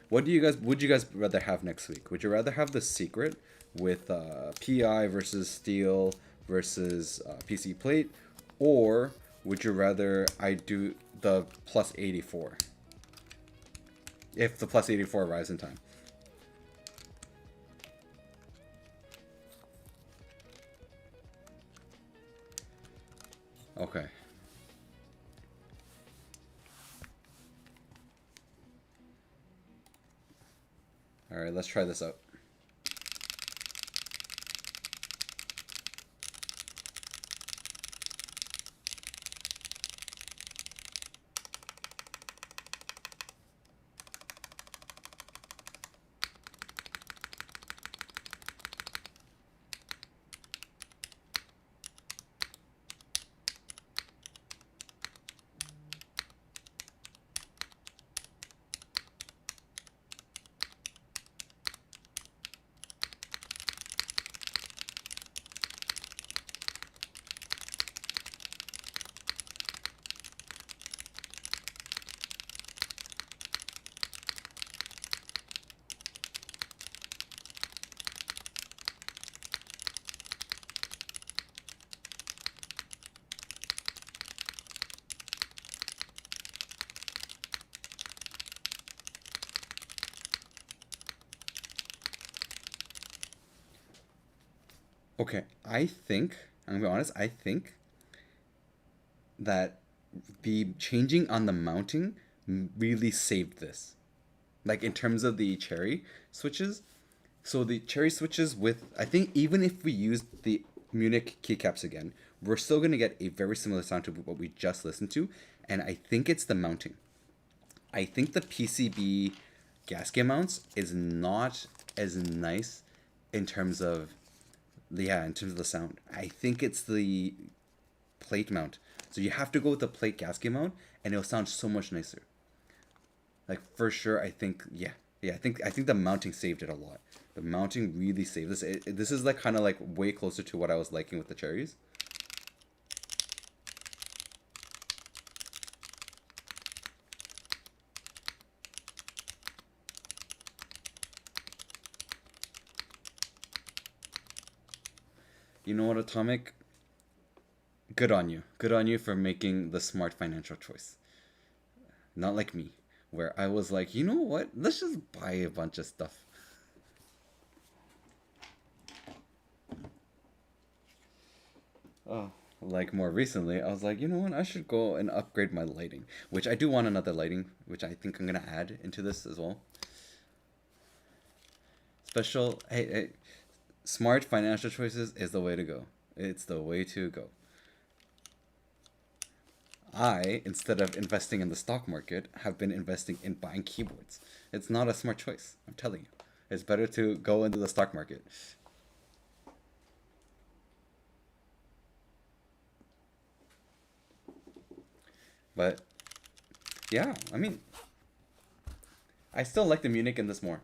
What do you guys, would you guys rather have next week? Would you rather have the secret with PI versus steel versus PC plate? Or would you rather I do the plus 84? If the plus 84 arrives in time. Okay. Alright, let's try this out. Okay, I'm gonna be honest, I think that the changing on the mounting really saved this. Like, in terms of the cherry switches. So the cherry switches with, I think even if we use the Munich keycaps again, we're still gonna get a very similar sound to what we just listened to. And I think it's the mounting. I think the PCB gasket mounts is not as nice in terms of, yeah, in terms of the sound. I think it's the plate mount. So you have to go with the plate gasket mount, and it'll sound so much nicer. Like, for sure, I think, yeah, I think the mounting saved it a lot. The mounting really saved this. This is like kind of like way closer to what I was liking with the cherries. You know what, Atomic? Good on you. Good on you for making the smart financial choice. Not like me, where I was like, you know what? Let's just buy a bunch of stuff. Oh, like more recently, I was like, you know what? I should go and upgrade my lighting, which I do want another lighting, which I think I'm gonna add into this as well. Special, hey, smart financial choices is the way to go. It's the way to go. I, instead of investing in the stock market, have been investing in buying keyboards. It's not a smart choice, I'm telling you. It's better to go into the stock market. But yeah, I mean, I still like the Munich in this more.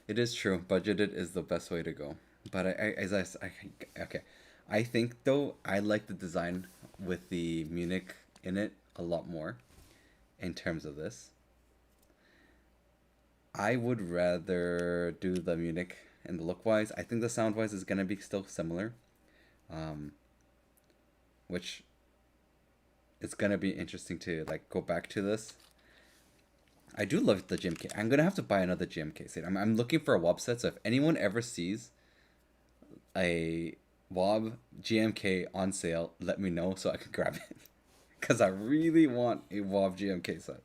It is true. Budgeted is the best way to go. But okay. I think though I like the design with the Munich in it a lot more in terms of this. I would rather do the Munich and the look wise. I think the sound wise is gonna be still similar, which it's gonna be interesting to like go back to this. I do love the GMK. I'm gonna have to buy another GMK set. I'm looking for a WOB set, so if anyone ever sees a WOB GMK on sale, let me know so I can grab it. Because I really want a WOB GMK set.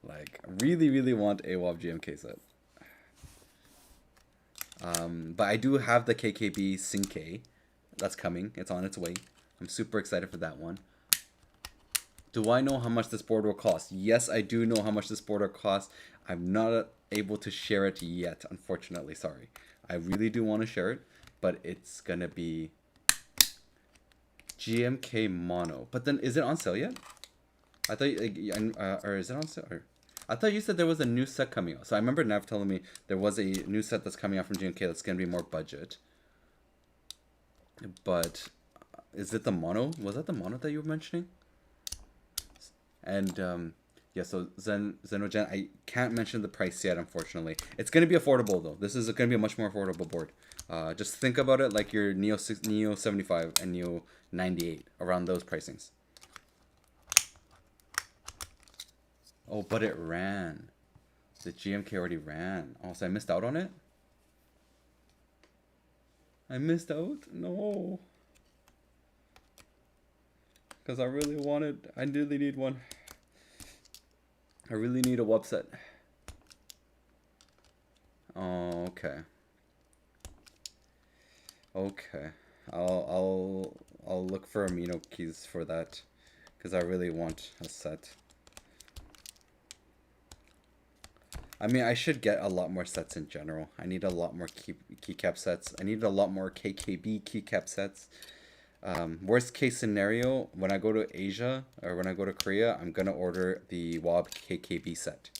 Like, really, really want a WOB GMK set. But I do have the KKB Sync that's coming. It's on its way. I'm super excited for that one. Do I know how much this board will cost? Yes, I do know how much this board will cost. I'm not able to share it yet, unfortunately. Sorry. I really do want to share it, but it's going to be GMK Mono. But then, is it on sale yet? I thought, or is it on sale? I thought you said there was a new set coming out. So I remember Nav telling me there was a new set that's coming out from GMK that's going to be more budget. But is it the Mono? Was that the Mono that you were mentioning? And yeah, so Xenogen, I can't mention the price yet, unfortunately. It's going to be affordable, though. This is going to be a much more affordable board. Just think about it like your Neo 75 and Neo 98, around those pricings. Oh, but it ran. The GMK already ran. Oh, so I missed out on it? I missed out? No. Because I really wanted... I really need one. I really need a WOB set. Oh, okay. Okay. I'll look for amino keys for that. Because I really want a set. I mean, I should get a lot more sets in general. I need a lot more keycap sets. I need a lot more KKB keycap sets. Worst case scenario, when I go to Asia or when I go to Korea, I'm going to order the WOB KKB set.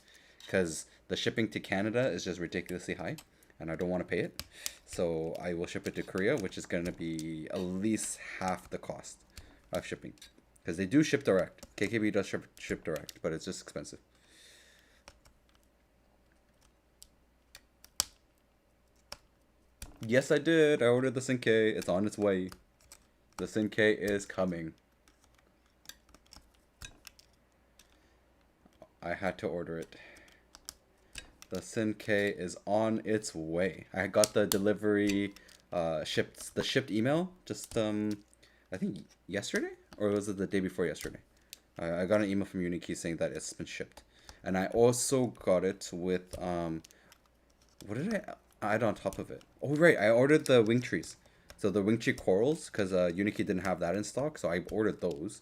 Because the shipping to Canada is just ridiculously high. And I don't want to pay it. So I will ship it to Korea, which is going to be at least half the cost of shipping. Because they do ship direct. KKB does ship direct, but it's just expensive. Yes, I did. I ordered the Sync. It's on its way. The Sync is coming. I had to order it. The Sync is on its way. I got the delivery shipped email just I think yesterday, or was it the day before yesterday? I got an email from Unikey saying that it's been shipped. And I also got it with what did I add on top of it? Oh right, I ordered the wing trees. So the wing tree corals, because Unikey didn't have that in stock, so I ordered those.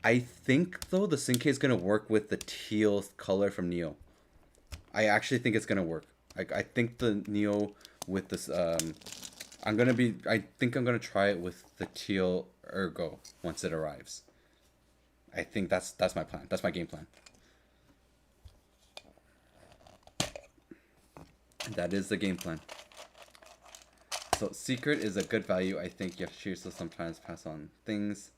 I think though the Sync is gonna work with the teal color from Neo. I actually think it's gonna work. I think the Neo with this I think I'm gonna try it with the teal Ergo once it arrives. I think that's my plan. That's my game plan. That is the game plan. So Secret is a good value. I think Yashirsa sometimes pass on things.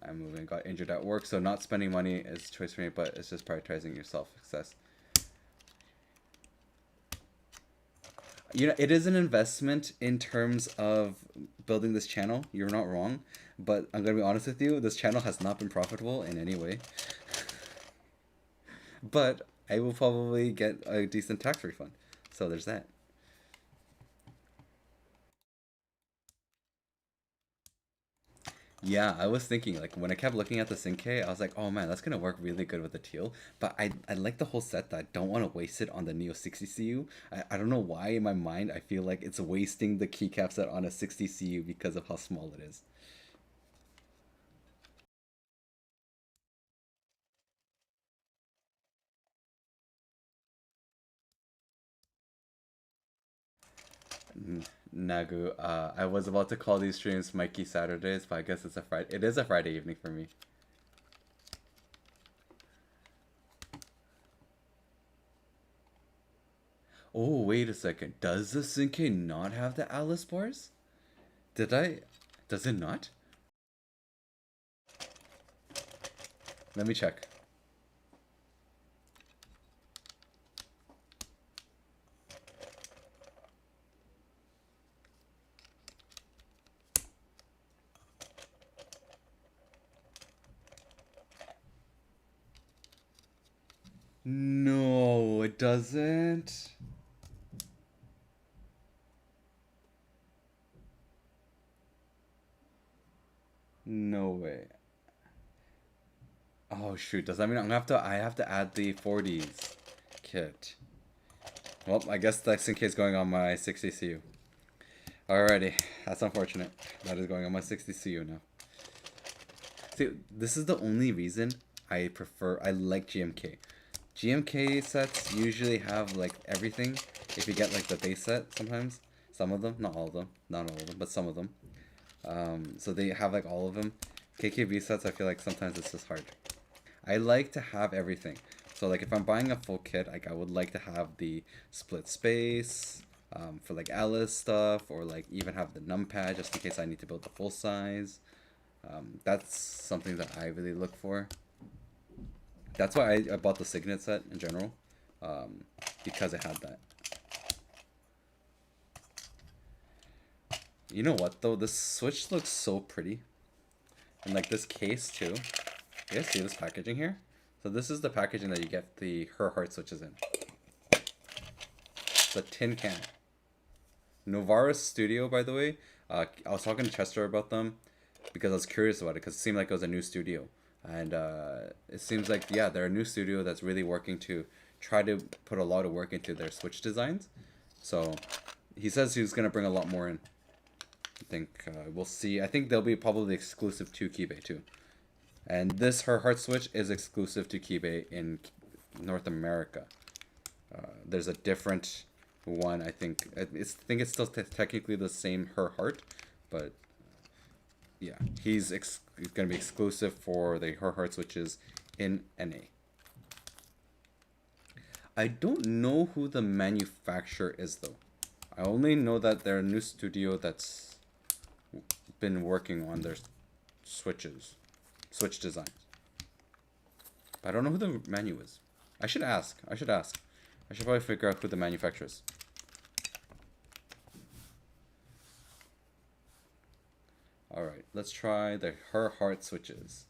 I'm moving, got injured at work, so not spending money is a choice for me, but it's just prioritizing your self-success. You know, it is an investment in terms of building this channel. You're not wrong, but I'm going to be honest with you, this channel has not been profitable in any way. But I will probably get a decent tax refund. So there's that. Yeah, I was thinking, like, when I kept looking at the Sync, I was like, oh man, that's gonna work really good with the teal. But I like the whole set that I don't want to waste it on the Neo 60 CU. I don't know why in my mind I feel like it's wasting the keycap set on a 60 CU because of how small it is. Nagu, I was about to call these streams Mikey Saturdays, but I guess it's a Friday. It is a Friday evening for me. Oh, wait a second. Does the Sync not have the Alice bars? Did I? Does it not? Let me check. No, it doesn't. No way. Oh shoot, does that mean I have to add the 40s kit? Well, I guess that's in case going on my 60 CU. Alrighty, that's unfortunate. That is going on my 60 CU now. See, this is the only reason I like GMK. GMK sets usually have like everything. If you get like the base set sometimes. Some of them, not all of them. Not all of them, but some of them. So they have like all of them. KKV sets, I feel like sometimes it's just hard. I like to have everything. So like if I'm buying a full kit, like I would like to have the split space for like Alice stuff, or like even have the numpad just in case I need to build the full size. That's something that I really look for. That's why I bought the Signet set in general, because it had that. You know what though? This Switch looks so pretty. And like this case too. You guys see this packaging here? So this is the packaging that you get the Her Heart switches in. The tin can. Novara Studio, by the way. I was talking to Chester about them because I was curious about it because it seemed like it was a new studio. And it seems like, yeah, they're a new studio that's really working to try to put a lot of work into their Switch designs. So he says he's going to bring a lot more in. I think we'll see. I think they'll be probably exclusive to Kibei too. And this Her Heart Switch is exclusive to Kibei in North America. There's a different one, I think. I think it's still technically the same Her Heart, but yeah, he's going to be exclusive for the Her Heart Switches in NA. I don't know who the manufacturer is though. I only know that they're a new studio that's been working on their Switch designs. But I don't know who the menu is. I should ask. I should probably figure out who the manufacturer is. Alright, let's try the Her Heart switches.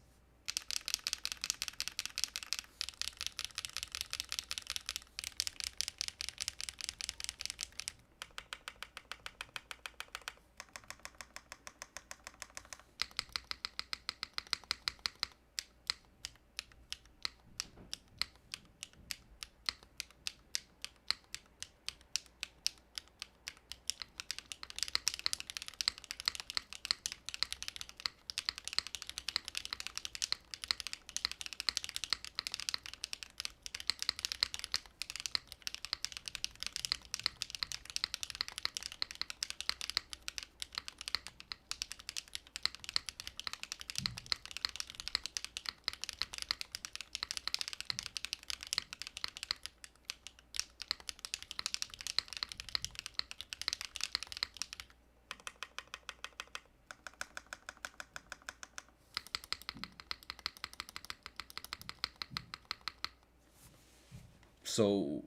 So,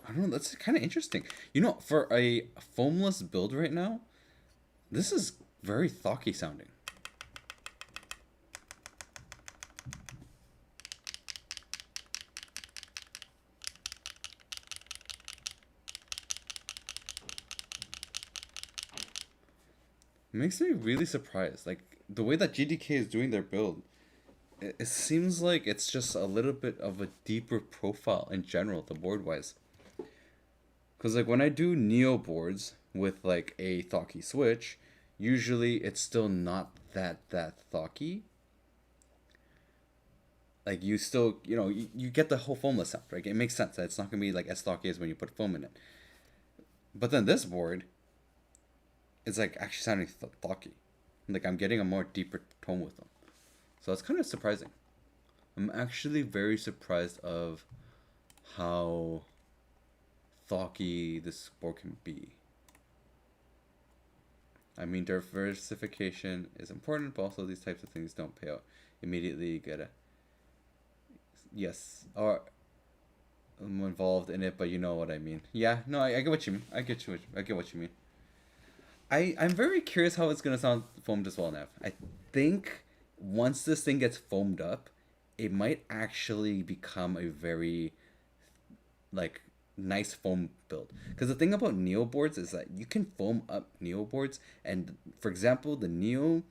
I don't know, that's kind of interesting. You know, for a foamless build right now, this is very thocky sounding. It makes me really surprised. Like, the way that GDK is doing their build, it seems like it's just a little bit of a deeper profile in general, the board wise. Because like when I do Neo boards with like a thocky switch, usually it's still not that thocky. Like you still, you get the whole foamless sound, right? It makes sense that it's not gonna be like as thocky as when you put foam in it. But then this board, it's like actually sounding thocky. Like I'm getting a more deeper tone with them. So it's kind of surprising. I'm actually very surprised of how thocky this board can be. I mean, diversification is important, but also these types of things don't pay out immediately. You gotta yes, or I'm involved in it, but you know what I mean. Yeah, no, I get what you mean. I get what you mean. I'm very curious how it's gonna sound foamed as well, Nav. I think once this thing gets foamed up, it might actually become a very like nice foam build. Because the thing about Neo boards is that you can foam up Neo boards, and for example, the Neo,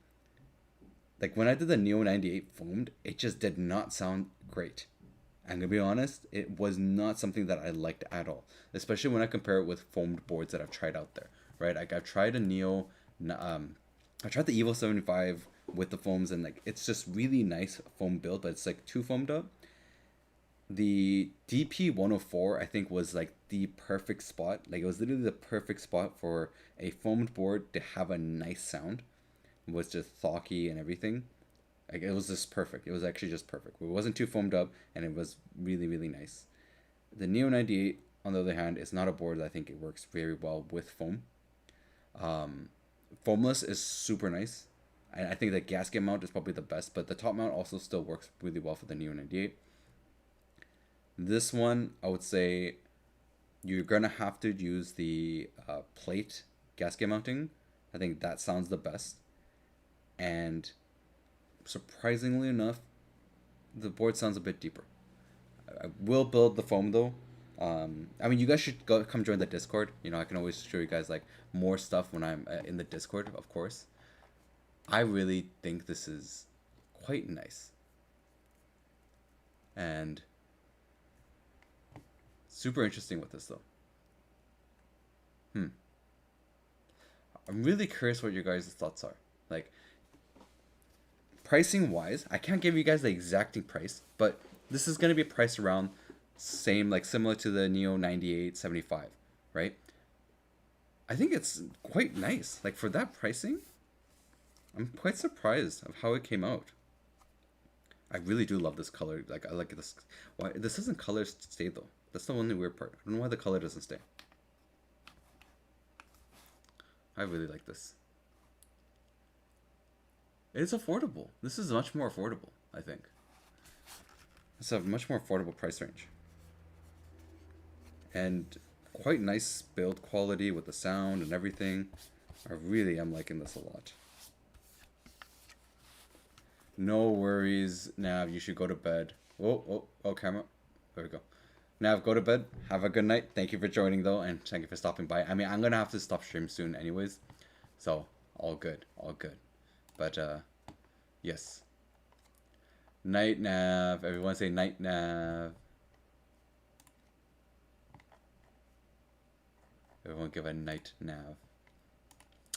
like when I did the Neo 98 foamed, it just did not sound great. I'm gonna be honest, it was not something that I liked at all, especially when I compare it with foamed boards that I've tried out there. Right, like I've tried a Neo, I tried the Evo 75 with the foams, and like it's just really nice foam build, but it's like too foamed up. The DP 104 I think was like the perfect spot. Like it was literally the perfect spot for a foamed board to have a nice sound. It was just thocky and everything. Like it was just perfect. It was actually just perfect. It wasn't too foamed up, and it was really really nice. The Neo 98 on the other hand is not a board that I think it works very well with foam. Um, Foamless is super nice. I think the gasket mount is probably the best, but the top mount also still works really well for the Neo 98. This one, I would say you're gonna have to use the plate gasket mounting. I think that sounds the best. And surprisingly enough, the board sounds a bit deeper. I will build the foam though. I mean, you guys should go come join the Discord. You know, I can always show you guys like more stuff when I'm in the Discord, of course. I really think this is quite nice and super interesting with this though. Hmm. I'm really curious what your guys' thoughts are. Like pricing wise, I can't give you guys the exacting price, but this is gonna be priced around same like similar to the Neo 9875, right? I think it's quite nice. Like for that pricing, I'm quite surprised of how it came out. I really do love this color. Like I like this. Why this doesn't color stay though? That's the only weird part. I don't know why the color doesn't stay. I really like this. It's affordable. This is much more affordable, I think. It's a much more affordable price range. And quite nice build quality with the sound and everything. I really am liking this a lot. No worries, Nav. You should go to bed. Oh, camera. There we go. Nav, go to bed. Have a good night. Thank you for joining, though, and thank you for stopping by. I mean, I'm going to have to stop stream soon anyways. So, all good. All good. But, yes. Night, Nav. Everyone say night, Nav. Everyone give a night, Nav.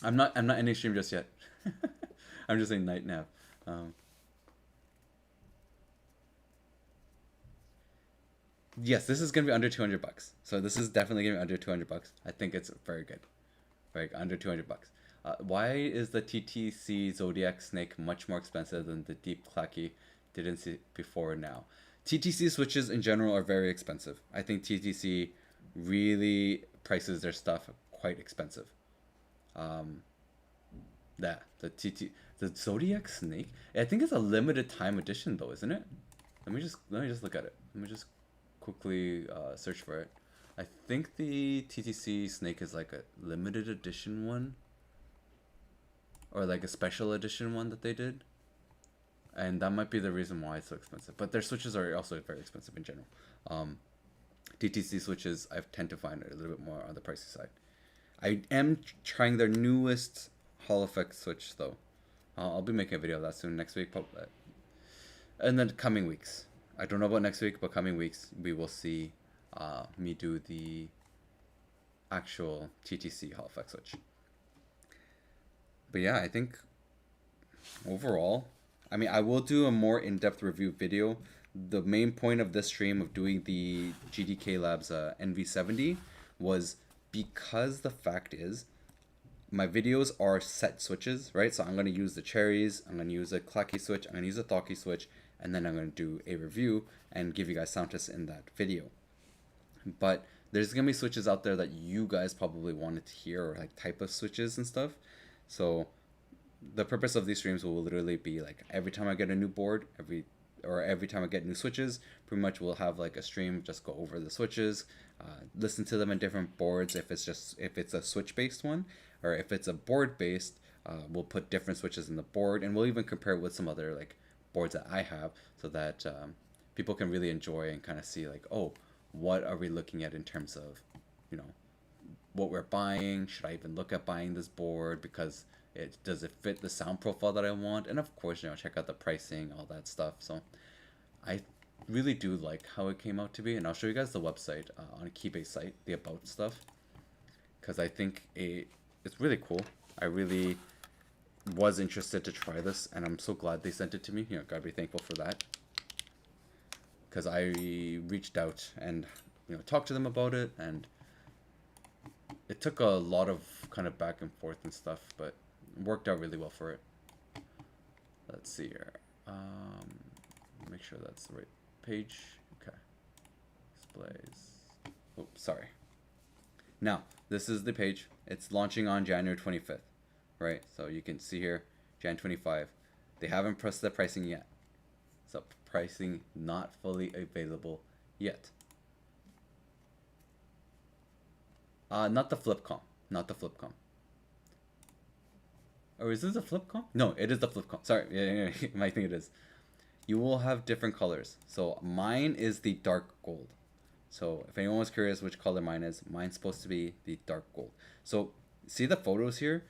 I'm not ending stream just yet. I'm just saying night, Nav. Yes, this is gonna be under 200 bucks. So this is definitely gonna be under 200 bucks. I think it's very good. Very good. Under 200 bucks. Why is the TTC Zodiac Snake much more expensive than the Deep Clacky? Didn't see before now. TTC switches in general are very expensive. I think TTC really prices their stuff quite expensive. The Zodiac Snake. I think it's a limited time edition though, isn't it? Let me just look at it. Let me just quickly search for it. I think the TTC Snake is like a limited edition one, or like a special edition one that they did, and that might be the reason why it's so expensive. But their switches are also very expensive in general. TTC switches I tend to find a little bit more on the pricey side. I am trying their newest Hall Effect switch though. I'll be making a video of that soon next week, and then coming weeks. I don't know about next week, but coming weeks we will see me do the actual TTC Hall Effect switch. But yeah, I think overall, I mean, I will do a more in-depth review video. The main point of this stream of doing the GDK Labs NV70 was because the fact is my videos are set switches, right? So I'm going to use the cherries, I'm going to use a clacky switch, I'm going to use a thocky switch, and then I'm going to do a review and give you guys sound tests in that video. But there's going to be switches out there that you guys probably wanted to hear, or like type of switches and stuff. So the purpose of these streams will literally be like every time I get a new board, or every time I get new switches, pretty much we'll have like a stream, just go over the switches, listen to them in different boards if it's a switch based one, or if it's a board based, we'll put different switches in the board, and we'll even compare it with some other like boards that I have, so that people can really enjoy and kind of see like, oh, what are we looking at in terms of, you know, what we're buying. Should I even look at buying this board because does it fit the sound profile that I want? And of course, you know, check out the pricing, all that stuff. So I really do like how it came out to be, and I'll show you guys the website on a Keybase site, the about stuff, because I think it's really cool. I really was interested to try this, and I'm so glad they sent it to me. You know, gotta be thankful for that, because I reached out and, you know, talked to them about it, and it took a lot of kind of back and forth and stuff, but it worked out really well for it. Let's see here. Make sure that's the right page. Okay. Displays. Oh, sorry. Now, this is the page. It's launching on January 25th, right? So you can see here, Jan 25. They haven't pressed the pricing yet. So pricing not fully available yet. Not the Flipcom. Not the Flipcom. Or is this a Flipcom? No, it is the Flipcom. Sorry, yeah, I think it is. You will have different colors. So mine is the dark gold. So if anyone was curious which color mine is, mine's supposed to be the dark gold. So see the photos here?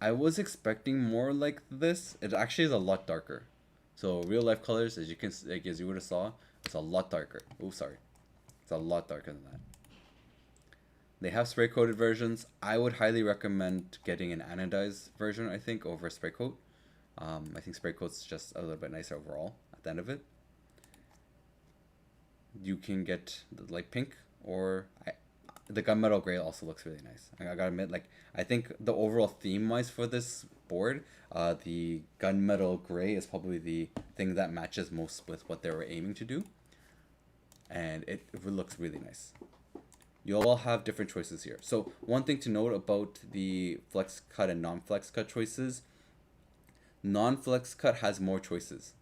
I was expecting more like this. It actually is a lot darker. So real life colors, as you can, like, as you would have saw, it's a lot darker. Oh, sorry. It's a lot darker than that. They have spray coated versions. I would highly recommend getting an anodized version, I think, over spray coat. I think spray coat's just a little bit nicer overall at the end of it. You can get the light pink, or the gunmetal gray also looks really nice. I gotta admit, like, I think the overall theme wise for this board, the gunmetal gray is probably the thing that matches most with what they were aiming to do, and it looks really nice. You'll all have different choices here. So one thing to note about the flex cut and non-flex cut choices, non-flex cut has more choices.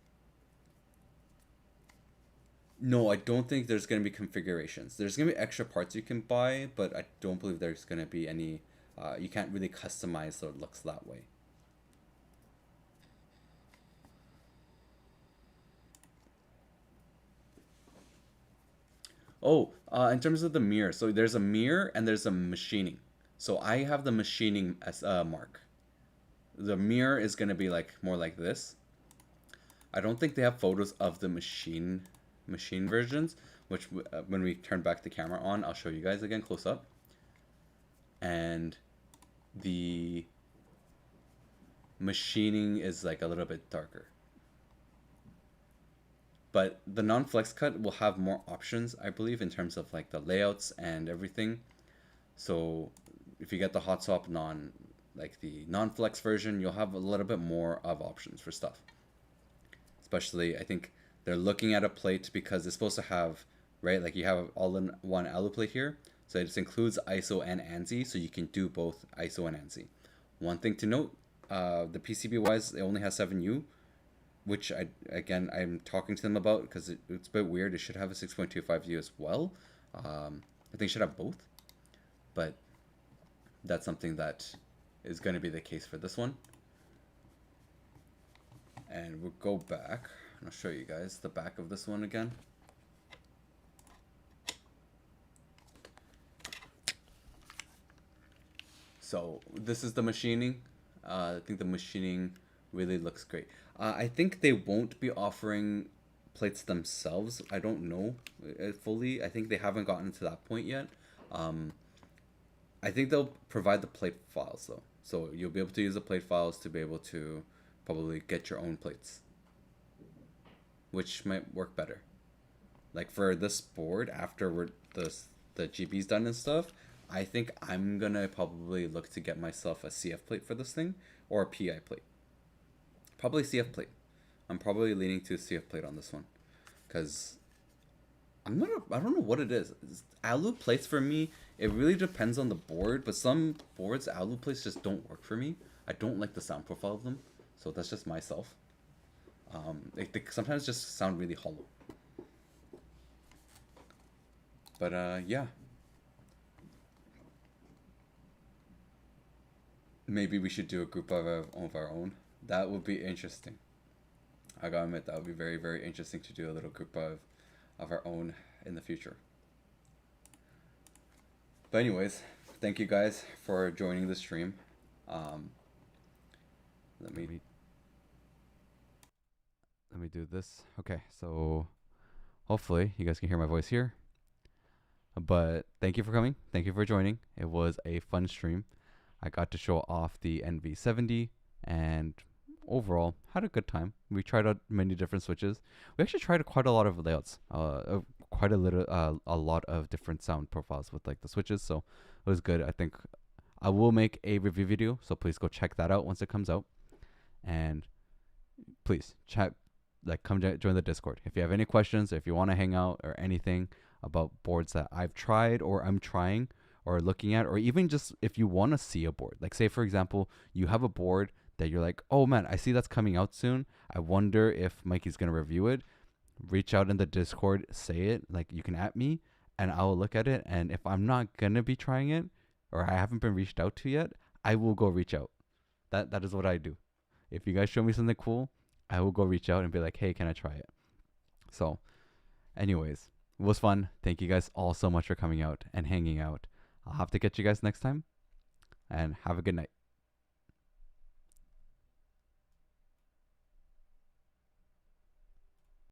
No, I don't think there's going to be configurations. There's going to be extra parts you can buy, but I don't believe there's going to be any, you can't really customize the looks that way. Oh, in terms of the mirror, so there's a mirror and there's a machining. So I have the machining as mark. The mirror is going to be like more like this. I don't think they have photos of the machine versions, which when we turn back the camera on, I'll show you guys again close up. And the machining is like a little bit darker. But the non-flex cut will have more options, I believe, in terms of like the layouts and everything. So if you get the hot swap like the non-flex version, you'll have a little bit more of options for stuff. Especially, I think they're looking at a plate because it's supposed to have, right, like you have all-in-one alu plate here. So it includes ISO and ANSI, so you can do both ISO and ANSI. One thing to note, the PCB-wise, it only has 7U, which I'm talking to them about because it's a bit weird. It should have a 6.25U as well. I think it should have both, but that's something that is going to be the case for this one. And we'll go back and I'll show you guys the back of this one again. So this is the machining. I think the machining really looks great. I think they won't be offering plates themselves. I don't know fully. I think they haven't gotten to that point yet. I think they'll provide the plate files though. So you'll be able to use the plate files to be able to probably get your own plates, which might work better. Like for this board, after the GB's done and stuff, I think I'm gonna probably look to get myself a CF plate for this thing, or a PI plate. Probably CF plate. I'm probably leaning to CF plate on this one, because I don't know what it is. Alu plates for me, it really depends on the board, but some boards, alu plates just don't work for me. I don't like the sound profile of them, so that's just myself. They sometimes just sound really hollow. But yeah, maybe we should do a group of our own. That would be interesting. I gotta admit, that would be very, very interesting to do a little group of our own in the future. But anyways, thank you guys for joining the stream. Um, let me do this. Okay, so hopefully you guys can hear my voice here. But thank you for coming. Thank you for joining. It was a fun stream. I got to show off the NV70 and overall had a good time. We tried out many different switches. We actually tried quite a lot of layouts, a lot of different sound profiles with like the switches. So it was good. I think I will make a review video, so please go check that out once it comes out. And please chat, like come join the Discord if you have any questions, if you want to hang out or anything about boards that I've tried or I'm trying or looking at, or even just if you want to see a board. Like say for example, you have a board that you're like, oh man, I see that's coming out soon. I wonder if Mikey's gonna review it. Reach out in the Discord, say it, like you can at me and I'll look at it. And if I'm not gonna be trying it or I haven't been reached out to yet, I will go reach out. That is what I do. If you guys show me something cool, I will go reach out and be like, hey, can I try it? So anyways, it was fun. Thank you guys all so much for coming out and hanging out. I'll have to catch you guys next time, and have a good night.